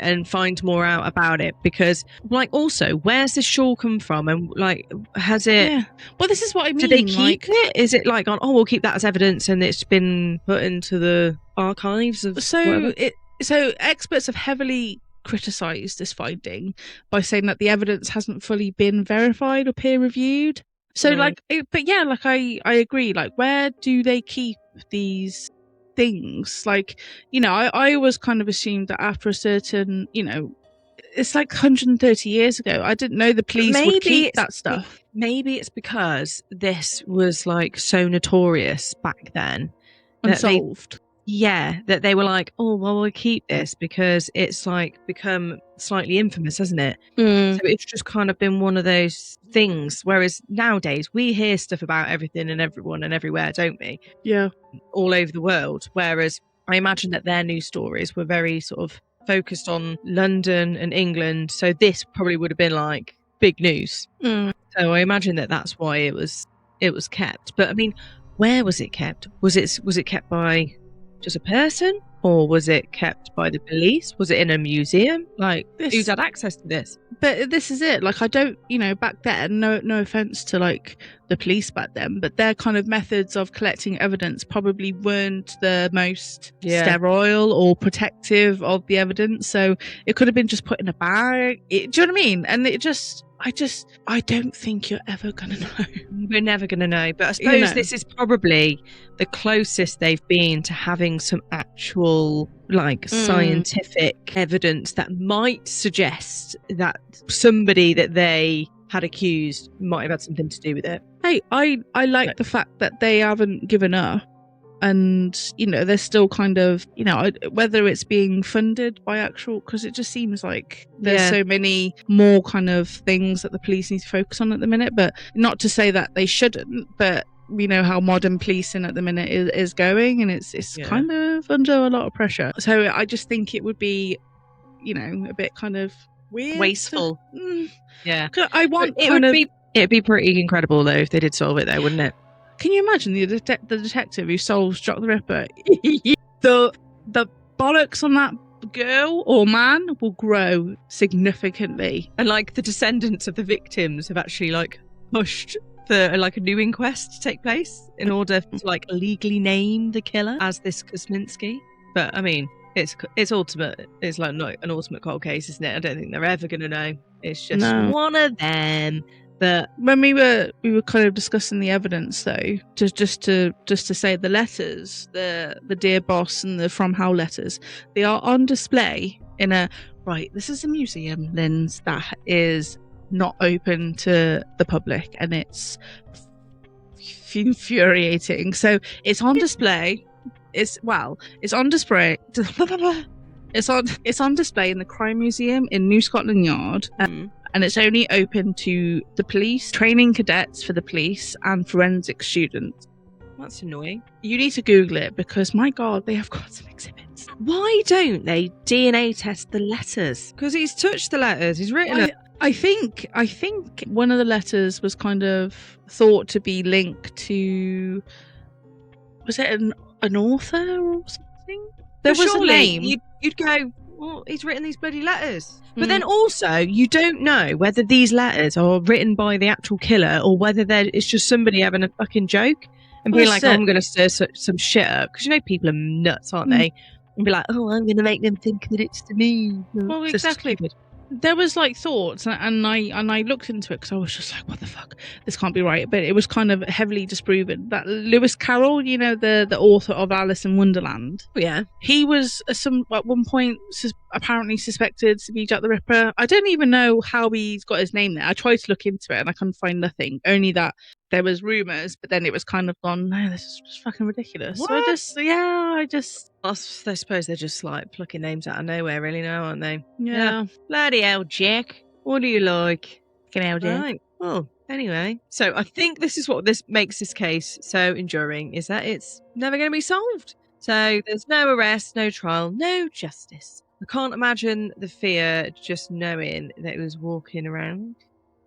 and find more out about it, because, like, also, where's this shawl come from, and like, has it? Yeah. Well, this is what I mean. Do they keep like, it? Is it like, we'll keep that as evidence, and it's been put into the archives of whatever? So experts have heavily criticised this finding by saying that the evidence hasn't fully been verified or peer reviewed. So Right. I agree. Like, where do they keep these things? Like, I always kind of assumed that after a certain, it's like 130 years ago. I didn't know the police would keep that stuff. Maybe it's because this was like so notorious back then. Unsolved. That they were like, we'll keep this because it's like become slightly infamous, hasn't it? So it's just kind of been one of those things. Whereas nowadays we hear stuff about everything and everyone and everywhere, don't we? Yeah. All over the world. Whereas I imagine that their news stories were very sort of focused on London and England. So this probably would have been like big news. So I imagine that that's why it was kept. But I mean, where was it kept? Was it kept by just a person, Or was it kept by the police? Was it in a museum? Like, This- who's had access to this? But this is it. Like, I don't, back then, no offense to like the police back then, but their kind of methods of collecting evidence probably weren't the most sterile or protective of the evidence. So it could have been just put in a bag. Do you know what I mean? And I don't think you're ever going to know. We're never going to know. But I suppose this is probably the closest they've been to having some actual, like, scientific evidence that might suggest that somebody that they had accused might have had something to do with it. Hey, I like the fact that they haven't given up. And, they're still kind of, whether it's being funded by actual, because it just seems like there's so many more kind of things that the police need to focus on at the minute. But not to say that they shouldn't, but we know how modern policing at the minute is going, and it's kind of under a lot of pressure. So I just think it would be, a bit kind of weird. Wasteful. Yeah. It'd be pretty incredible, though, if they did solve it, though, wouldn't it? Can you imagine the detective who solves Jack the Ripper? the bollocks on that girl or man will grow significantly. And like the descendants of the victims have actually like pushed for like a new inquest to take place in order to like legally name the killer as this Kosminski. But I mean, it's ultimate. It's like not an ultimate cold case, isn't it? I don't think they're ever going to know. It's just one of them. But when we were kind of discussing the evidence, though, just to say the letters, the Dear Boss and the From Hell letters, they are on display in this is a museum, Linz, that is not open to the public, and it's infuriating. So it's on display. It's on display. It's on display in the Crime Museum in New Scotland Yard. And it's only open to the police, training cadets for the police, and forensic students. That's annoying. You need to Google it because, my God, they have got some exhibits. Why don't they DNA test the letters? Because he's touched the letters. He's written it. I think one of the letters was kind of thought to be linked to... Was it an author or something? There was a name. You'd go, well, he's written these bloody letters. But then also, you don't know whether these letters are written by the actual killer or whether it's just somebody having a fucking joke and being like, I'm going to stir some shit up. Because people are nuts, aren't they? And be like, oh, I'm going to make them think that it's to me. Well, exactly. There was like thoughts, and I looked into it because I was just like, what the fuck, this can't be right. But it was kind of heavily disproven that Lewis Carroll, the author of Alice in Wonderland, he was at one point apparently suspected to be Jack the Ripper. I don't even know how he's got his name there. I tried to look into it and I couldn't find nothing, only that there was rumours, but then it was kind of gone, no, this is just fucking ridiculous. What? So I suppose they're just like plucking names out of nowhere, really, now, aren't they? Yeah. Bloody hell, Jack. What do you like? Fucking hell, Jack. Right. Well, anyway. So I think this is what makes this case so enduring, is that it's never going to be solved. So there's no arrest, no trial, no justice. I can't imagine the fear just knowing that it was walking around.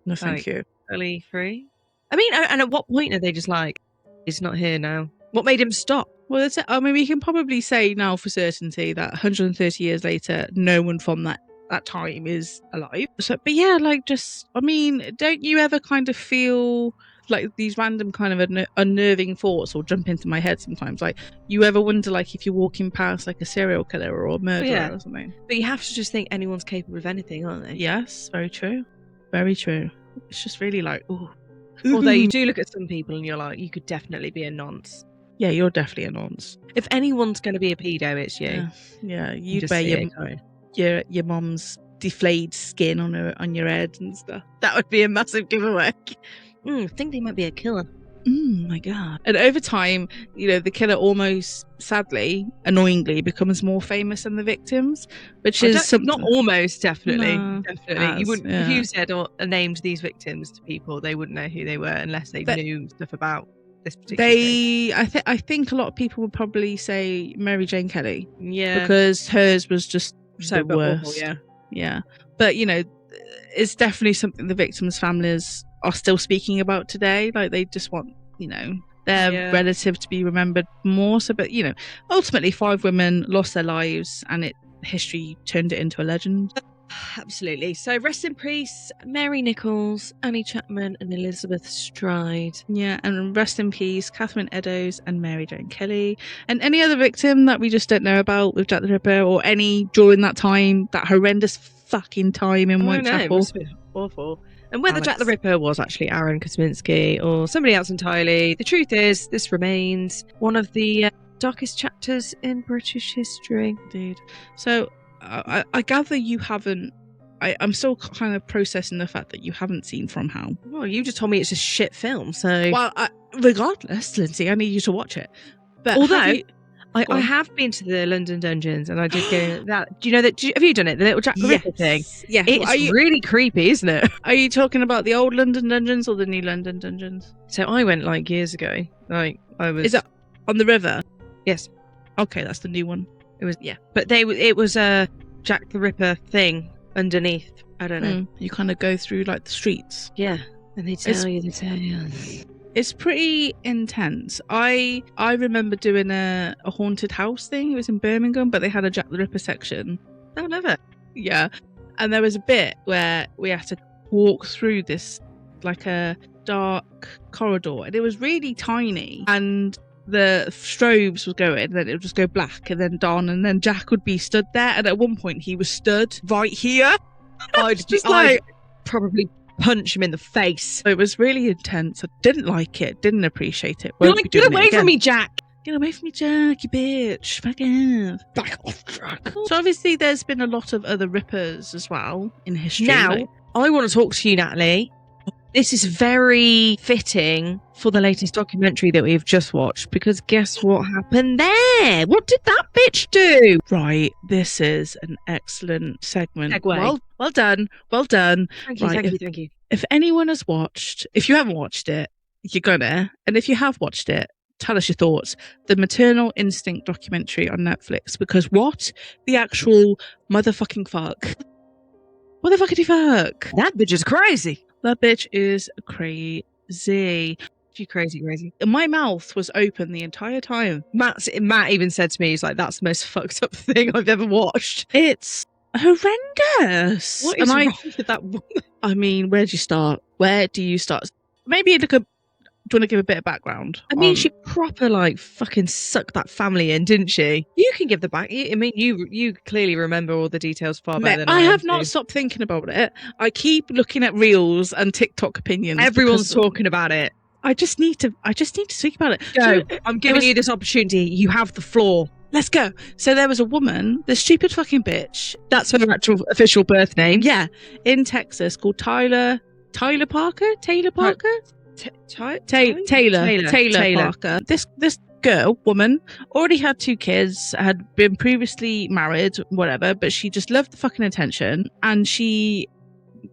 No, thank you. Fully free. I mean, and at what point are they just like, he's not here now? What made him stop? Well, we can probably say now for certainty that 130 years later, no one from that time is alive. So, but yeah, don't you ever kind of feel like these random kind of unnerving thoughts or jump into my head sometimes? Like, you ever wonder, like, if you're walking past like a serial killer or a murderer or something? But you have to just think anyone's capable of anything, aren't they? Yes, very true. Very true. It's just really like, ooh. Although you do look at some people and you're like, you could definitely be a nonce. Yeah, you're definitely a nonce. If anyone's going to be a pedo, it's you. Yeah, you'd wear your mum's deflayed skin on your head and stuff. That would be a massive giveaway. I think they might be a killer. My God. And over time, the killer almost, sadly, annoyingly, becomes more famous than the victims, which is something... Not almost, definitely. No, definitely. You wouldn't, if you said or named these victims to people, they wouldn't know who they were unless they knew stuff about this particular case. I think a lot of people would probably say Mary Jane Kelly. Yeah. Because hers was just so the worst. Awful, yeah. But, it's definitely something the victims' families are still speaking about today. Like, they just want, their relative to be remembered more. So, but ultimately 5 women lost their lives, and history turned it into a legend. Absolutely. So rest in peace, Mary Nichols, Annie Chapman, and Elizabeth Stride. Yeah, and rest in peace, Catherine Eddowes and Mary Jane Kelly. And any other victim that we just don't know about with Jack the Ripper, or any during that time, that horrendous fucking time in Whitechapel. It must be awful. And whether Jack the Ripper was actually Aaron Kosminski or somebody else entirely, the truth is, this remains one of the darkest chapters in British history. Indeed. So, I gather you haven't. I'm still kind of processing the fact that you haven't seen From Hell. Well, you just told me it's a shit film, so. Well, regardless, Lindsay, I need you to watch it. But although I have been to the London dungeons, and I did go that. Do you know that? Have you done it? The little Jack the Ripper thing. Yeah, it's really creepy, isn't it? Are you talking about the old London dungeons or the new London dungeons? So I went years ago. Is it on the river? Yes. Okay, that's the new one. It was, yeah, but it was a Jack the Ripper thing underneath. I don't know. You kind of go through the streets. Yeah, and they tell you the tales. It's pretty intense. I remember doing a haunted house thing. It was in Birmingham, but they had a Jack the Ripper section. Oh, never. Yeah, and there was a bit where we had to walk through this a dark corridor, and it was really tiny, and the strobes was going, and then it would just go black and then dawn, and then Jack would be stood there, and at one point he was stood right here. I'd probably punch him in the face. It was really intense. I didn't like it, didn't appreciate it. Get away from me, Jack! Get away from me, Jack, you bitch. Back off, Jack. So obviously there's been a lot of other Rippers as well in history. Now, I want to talk to you, Natalie. This is very fitting for the latest documentary that we've just watched, because guess what happened there? What did that bitch do? Right, this is an excellent segment. Segue. Well done. Thank you, thank you. If anyone has watched, if you haven't watched it, you're gonna, and if you have watched it, tell us your thoughts. The Maternal Instinct documentary on Netflix, because what the actual motherfucking fuck? What the fuckity fuck? That bitch is crazy. That bitch is crazy. She's crazy. My mouth was open the entire time. Matt even said to me, he's like, that's the most fucked up thing I've ever watched. It's horrendous. What is wrong with that woman? I mean, where do you start? Maybe do you want to give a bit of background? I mean, she proper fucking sucked that family in, didn't she? You can give the back. I mean, you clearly remember all the details far better than I have not stopped thinking about it. I keep looking at reels and TikTok opinions. Everyone's talking about it. I just need to speak about it. Go. I'm giving you this opportunity. You have the floor. Let's go. So there was a woman, this stupid fucking bitch. That's her actual official birth name. Yeah, in Texas, called Taylor Parker. Taylor Parker. This woman already had 2 kids, had been previously married, whatever, but she just loved the fucking attention, and she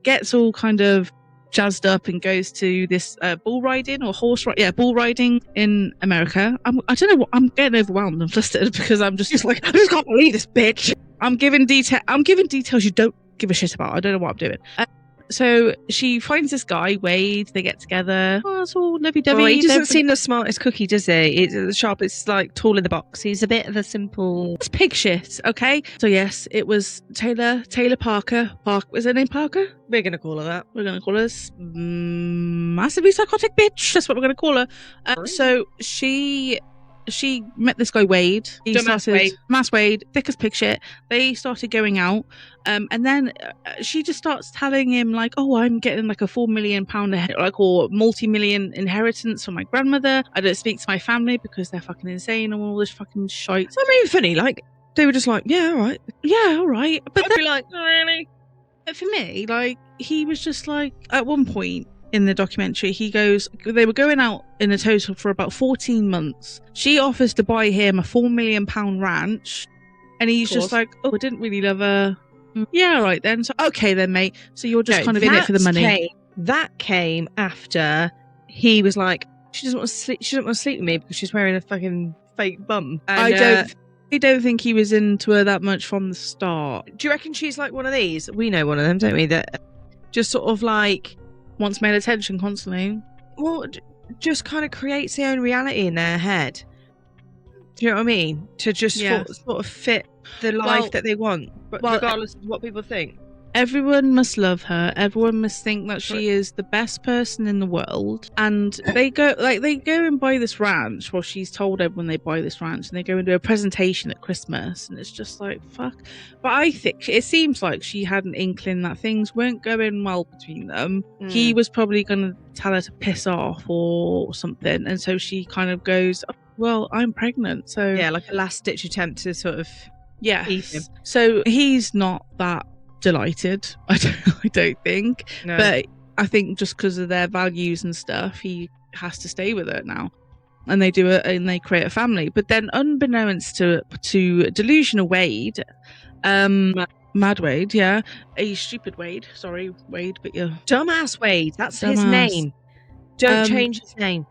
gets all kind of jazzed up and goes to this bull riding bull riding in America. I don't know what, I'm getting overwhelmed and flustered because I'm just I just can't believe this bitch. I'm giving details you don't give a shit about. I don't know what I'm doing. So she finds this guy, Wade. They get together. Oh, it's all lovey-dovey. Oh, he doesn't seem the smartest cookie, does he? It's the sharpest, tool in the box. He's a bit of a simple... It's pig shit, okay? So yes, it was Taylor Parker. Was her name Parker? We're going to call her that. We're going to call her massively psychotic bitch. That's what we're going to call her. So she met this guy Wade. Mass Wade, thick as pig shit. They started going out, and then she just starts telling him oh, I'm getting a £4 million or multi-million inheritance from my grandmother. I don't speak to my family because they're fucking insane and all this fucking shite. I mean, funny, they were just yeah, all right, yeah, all right. But I'd be really. For me, he was just at one point in the documentary, he goes, they were going out in a total for about 14 months. She offers to buy him a £4 million ranch, and he's just oh, I didn't really love her. Yeah, all right then. So okay then, mate. So you're just kind of in it for the money. That came after he was she doesn't want to sleep. She doesn't want to sleep with me because she's wearing a fucking fake bum. And, I don't think he was into her that much from the start. Do you reckon she's one of these? We know one of them, don't we? That just sort of wants male attention constantly. Well, just kind of creates their own reality in their head. Do you know what I mean? To just sort of fit the life that they want, but regardless of what people think. Everyone must love her. Everyone must think that she is the best person in the world. And they go and buy this ranch. Well, she's told everyone they buy this ranch, and they go and do a presentation at Christmas, and it's just like, fuck. But I think it seems like she had an inkling that things weren't going well between them. He was probably going to tell her to piss off or something, and so she kind of goes, oh, well, I'm pregnant, so yeah, like a last ditch attempt to sort of ease him. So he's not that delighted, I don't think. No. But I think just because of their values and stuff, he has to stay with her now, and they do it, and they create a family. But then, unbeknownst to delusional Wade, Mad Wade, a stupid Wade. Sorry, Wade, but you're dumbass Wade. That's his name. Don't change his name.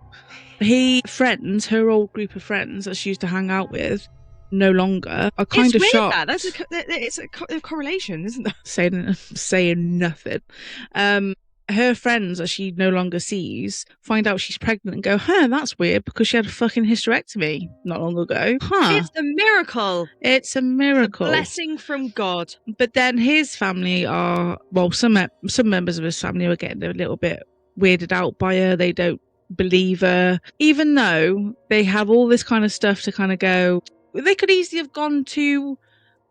Her old group of friends that she used to hang out with, no longer are kind of shocked. It's a correlation, isn't it? Saying nothing. Her friends that she no longer sees find out she's pregnant and go, that's weird, because she had a fucking hysterectomy not long ago. It's a miracle. It's a miracle. It's a blessing from God. But then his family are, well, some members of his family are getting a little bit weirded out by her. They don't believe her, even though they have all this kind of stuff to kind of go. They could easily have gone to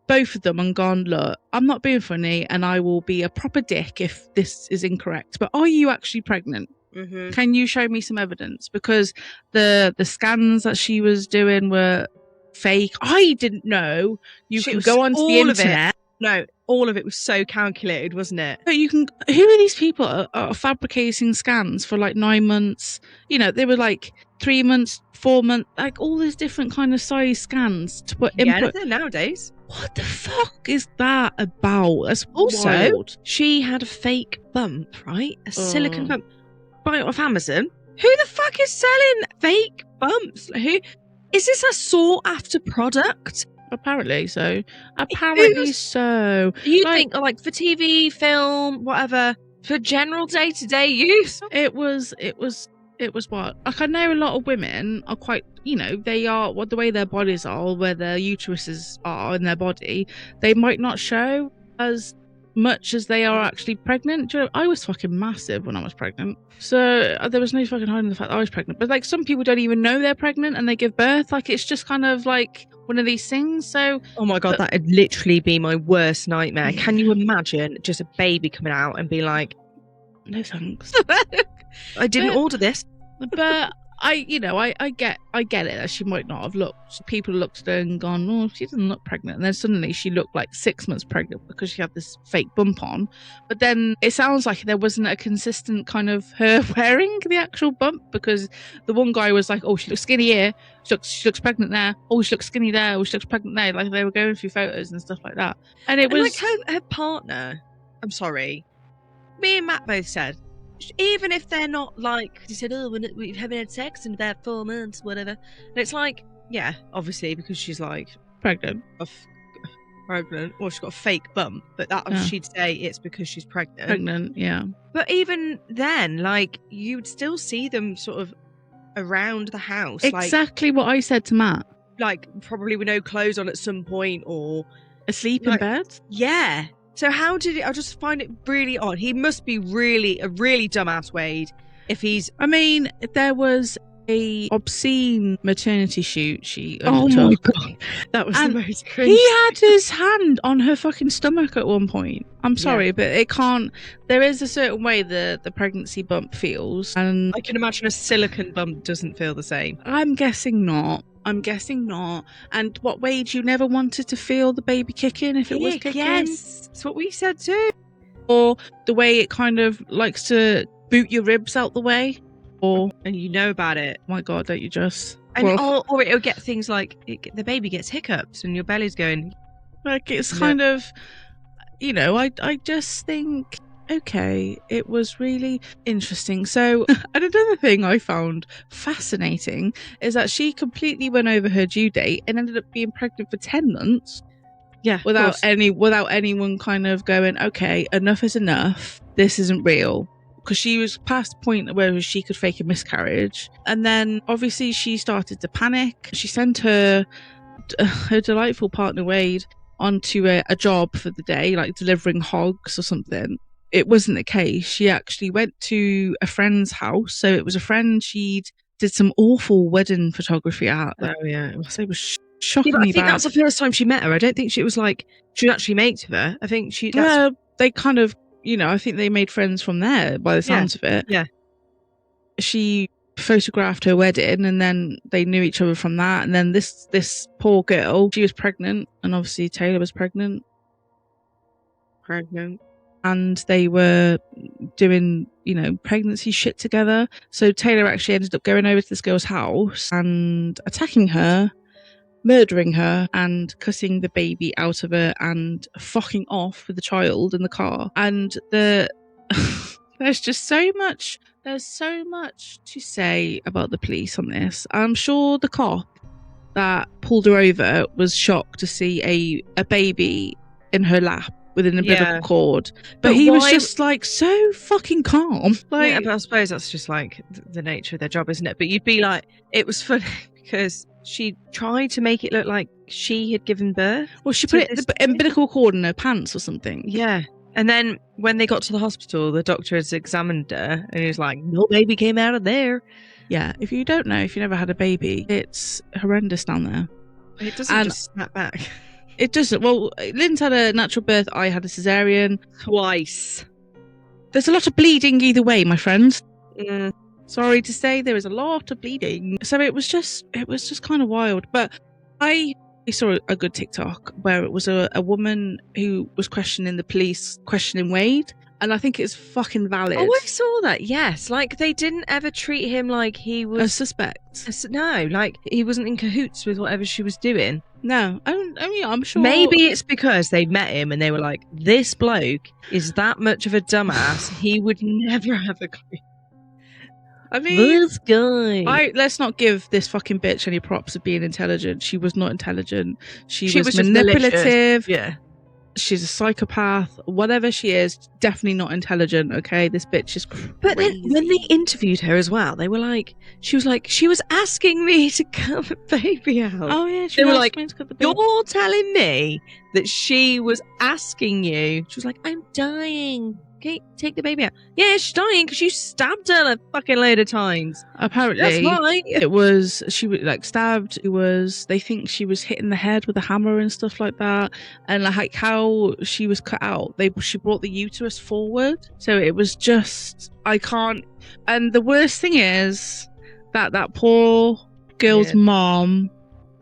both of them and gone, look, I'm not being funny, and I will be a proper dick if this is incorrect, but are you actually pregnant? Mm-hmm. Can you show me some evidence? Because the scans that she was doing were fake. I didn't know you can go onto the internet. No, all of it was so calculated, wasn't it? But you can. Who are these people are fabricating scans for like 9 months? You know, they were like 3 months, 4 months, like all these different kind of size scans to put input. Yeah, nowadays. What the fuck is that about? That's also wild. She had a fake bump, right? A silicone bump. Buy it off Amazon. Who the fuck is selling fake bumps? Who is this a sought after product? Apparently so. You think like for TV, film, whatever, for general day-to-day use? It was what? Like, I know a lot of women are quite, they are, what the way their bodies are, where their uteruses are in their body, they might not show as much as they are actually pregnant. Do you know, I was fucking massive when I was pregnant. So there was no fucking hiding the fact that I was pregnant. But like, some people don't even know they're pregnant and they give birth. Like, it's just kind of like one of these things. So, oh my God, that would literally be my worst nightmare. Can you imagine just a baby coming out and be like, no thanks. I didn't order this. But I get it that she might not have looked. People looked at her and gone, oh, she doesn't look pregnant. And then suddenly she looked like 6 months pregnant because she had this fake bump on. But then it sounds like there wasn't a consistent kind of her wearing the actual bump, because the one guy was like, oh, she looks skinny here. She looks pregnant there. Oh, she looks skinny there. Oh, she looks pregnant there. Like, they were going through photos and stuff like that. And it was like her partner. I'm sorry. Me and Matt both said, even if they're not like, he said, oh, we haven't had sex in about 4 months, whatever. And it's like, yeah, obviously, because she's like pregnant. Pregnant, or she's got a fake bump, but that she'd say it's because she's pregnant. Pregnant, yeah. But even then, like, you'd still see them sort of around the house. Exactly what I said to Matt. Like, probably with no clothes on at some point, or asleep in bed. Yeah. So how did it? I just find it really odd. He must be a really dumbass Wade. If he's, I mean, there was a obscene maternity shoot she undertook. Oh my God, that was the most cringe. He had his hand on her fucking stomach at one point. I'm sorry, but it can't. There is a certain way the pregnancy bump feels, and I can imagine a silicone bump doesn't feel the same. I'm guessing not. And what, Wade, you never wanted to feel the baby kicking if it was kicking? Yes, that's what we said too. Or the way it kind of likes to boot your ribs out the way. And you know about it. Oh my God, don't you just? And or it'll get things like the baby gets hiccups and your belly's going. Like, it's kind of, I just think, okay, it was really interesting. So, and another thing I found fascinating is that she completely went over her due date and ended up being pregnant for 10 months. Yeah, without anyone kind of going, okay, enough is enough. This isn't real. because she was past the point where she could fake a miscarriage. And then obviously she started to panic. She sent her delightful partner Wade onto a job for the day, like delivering hogs or something. It wasn't the case. She actually went to a friend's house. So it was a friend she'd did some awful wedding photography at. Oh yeah, it was I shockingly think bad. that's the first time she met her. I don't think she was like she was actually mates with her. I think she. They kind of, I think they made friends from there by the sounds of it. Yeah. She photographed her wedding, and then they knew each other from that. And then this poor girl, she was pregnant, and obviously Taylor was pregnant. And they were doing, pregnancy shit together. So Taylor actually ended up going over to this girl's house and attacking her, murdering her, and cutting the baby out of her and fucking off with the child in the car. And there's so much to say about the police on this. I'm sure the cop that pulled her over was shocked to see a baby in her lap with an umbilical cord, but he was just like so fucking calm. Like, yeah, but I suppose that's just like the nature of their job, isn't it? But you'd be like, it was funny because she tried to make it look like she had given birth. Well, she put the umbilical cord in her pants or something. Yeah. And then when they got to the hospital, the doctor has examined her and he was like, no baby came out of there. Yeah, if you don't know, if you never had a baby, it's horrendous down there. It doesn't just snap back. It doesn't. Well, Lynn's had a natural birth. I had a cesarean. Twice. There's a lot of bleeding either way, my friends. Mm. Sorry to say, there is a lot of bleeding. So it was just kind of wild. But I saw a good TikTok where it was a woman who was questioning the police, questioning Wade. And I think it's fucking valid. Oh, I saw that, yes. Like, they didn't ever treat him like he was... a suspect. No, like, he wasn't in cahoots with whatever she was doing. No, I'm sure... Maybe it's because they met him and they were like, this bloke is that much of a dumbass, he would never have a clue. I mean... This guy... Let's not give this fucking bitch any props of being intelligent. She was not intelligent. She was just manipulative. Yeah. She's a psychopath. Whatever she is, definitely not intelligent, okay? This bitch is crazy. But then when they interviewed her as well, they were like, she was asking me to cut the baby out. Oh yeah, they were like, you're telling me that she was asking you. She was like, I'm dying. Okay, take the baby out. Yeah, she's dying because you stabbed her a fucking load of times. Apparently, that's why. She was like stabbed. They think she was hit in the head with a hammer and stuff like that. And like how she was cut out, she brought the uterus forward. So it was just, I can't. And the worst thing is that poor girl's mom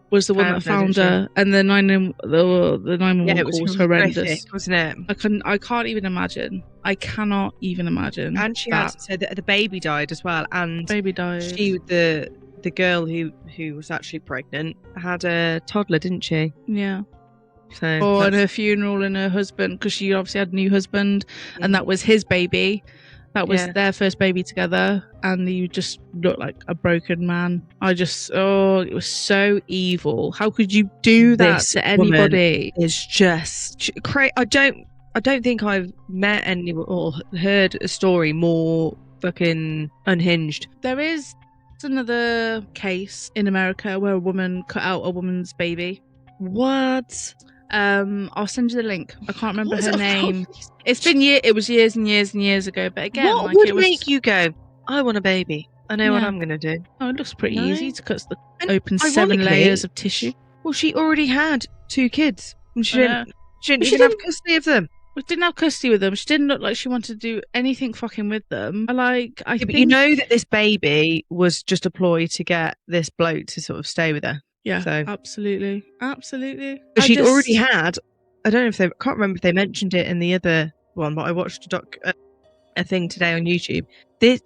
was the one that found her, and the 911 call was horrendous, wasn't it? I can't even imagine. I cannot even imagine. And she had said that the baby died as well. And baby died. She, the girl who was actually pregnant, had a toddler, didn't she? Yeah. So and her funeral and her husband, because she obviously had a new husband, and that was his baby. That was their first baby together, and you just looked like a broken man. It was so evil. How could you do that to anybody? It's just crazy. I don't think I've met anyone or heard a story more fucking unhinged. There is another case in America where a woman cut out a woman's baby. What? I'll send you the link. I can't remember her name. It was years and years and years ago. But again, what would make you go, I want a baby? I know what I'm going to do. Oh, it looks pretty easy to cut open 7 layers of tissue. Well, she already had 2 kids. And she didn't even have custody of them. She didn't have custody with them. She didn't look like she wanted to do anything fucking with them. But you know that this baby was just a ploy to get this bloke to sort of stay with her. Yeah, so. Absolutely. But she'd already had. I don't know I can't remember if they mentioned it in the other one, but I watched a thing today on YouTube.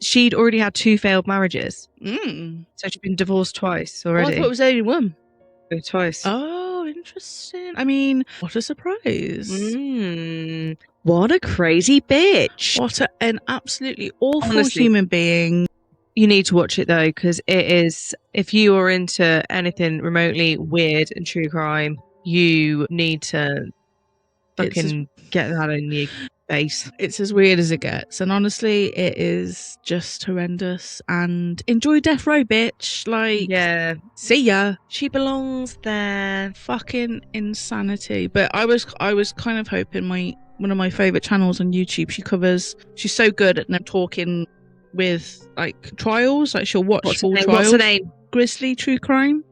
She'd already had 2 failed marriages. So she'd been divorced twice already. I thought it was only one. Twice. Oh, interesting. I mean, what a surprise. What a crazy bitch. What an absolutely awful human being. You need to watch it though, because it is, if you are into anything remotely weird and true crime, you need to fucking get that in you. face. It's as weird as it gets, and honestly, it is just horrendous. And enjoy death row, bitch. Like, Yeah, see ya. she belongs there. Fucking insanity. But I was kind of hoping one of my favorite channels on YouTube. She's so good at talking with like trials. Like she'll watch full trials. What's her name? Grizzly True Crime.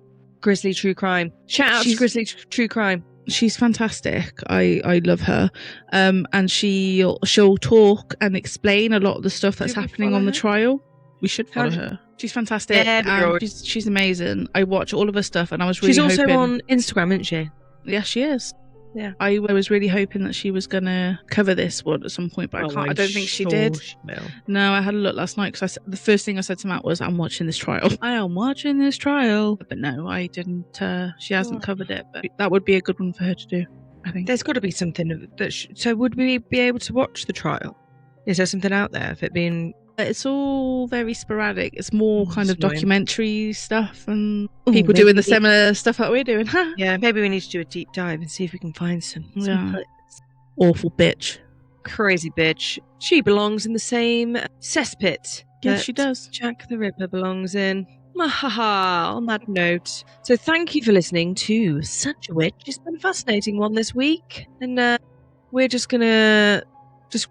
Grizzly True Crime. Shout out to Grizzly True Crime. She's fantastic. I love her. And she'll talk and explain a lot of the stuff that's happening on the trial. We should follow her. She's fantastic. Yeah, she's amazing. I watch all of her stuff, and I was really She's also hoping... on Instagram, isn't she? Yeah, she is. Yeah. I was really hoping that she was going to cover this one at some point, but I don't think she did. She will. No, I had a look last night because the first thing I said to Matt was, I'm watching this trial. I am watching this trial. But no, I didn't. She hasn't covered it, but that would be a good one for her to do, I think. There's got to be something that... So would we be able to watch the trial? Is there something out there of it being... It's all very sporadic. It's more kind of annoying. documentary stuff and people doing the similar stuff that we're doing. Yeah, maybe we need to do a deep dive and see if we can find some clips. Awful bitch. Crazy bitch. She belongs in the same cesspit. Yes, she does. Jack the Ripper belongs in. Mahaha, on that note. So thank you for listening to Such a Witch. It's been a fascinating one this week. And we're just going to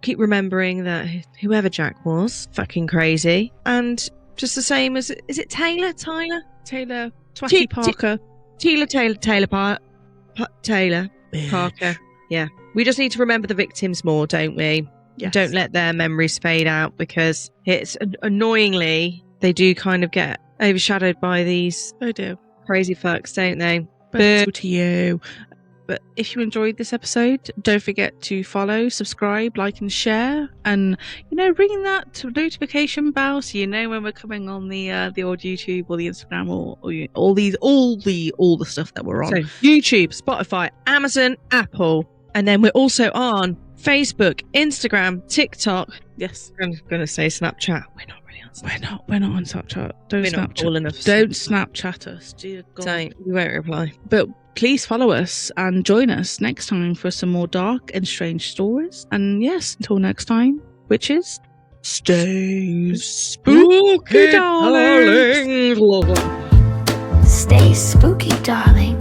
keep remembering that whoever Jack was, fucking crazy. And just the same as, is it Taylor? Tyler? Taylor. Twatty Parker. Taylor Bitch. Parker. Yeah. We just need to remember the victims more, don't we? Yes. Don't let their memories fade out, because it's annoyingly, they do kind of get overshadowed by these I do. crazy fucks, don't they? But to you. But if you enjoyed this episode, don't forget to follow, subscribe, like and share, and ring that notification bell so you know when we're coming on the old YouTube or the Instagram or all the stuff that we're on. So YouTube, Spotify, Amazon, Apple, and then we're also on Facebook, Instagram, TikTok. Yes, I'm gonna say Snapchat. We're not really on Snapchat. We're not on Snapchat. We're not cool enough. Don't Snapchat us, dear God. Don't. We won't reply. But please follow us and join us next time for some more dark and strange stories. And yes, until next time, witches, stay spooky, darling. Stay spooky, darling.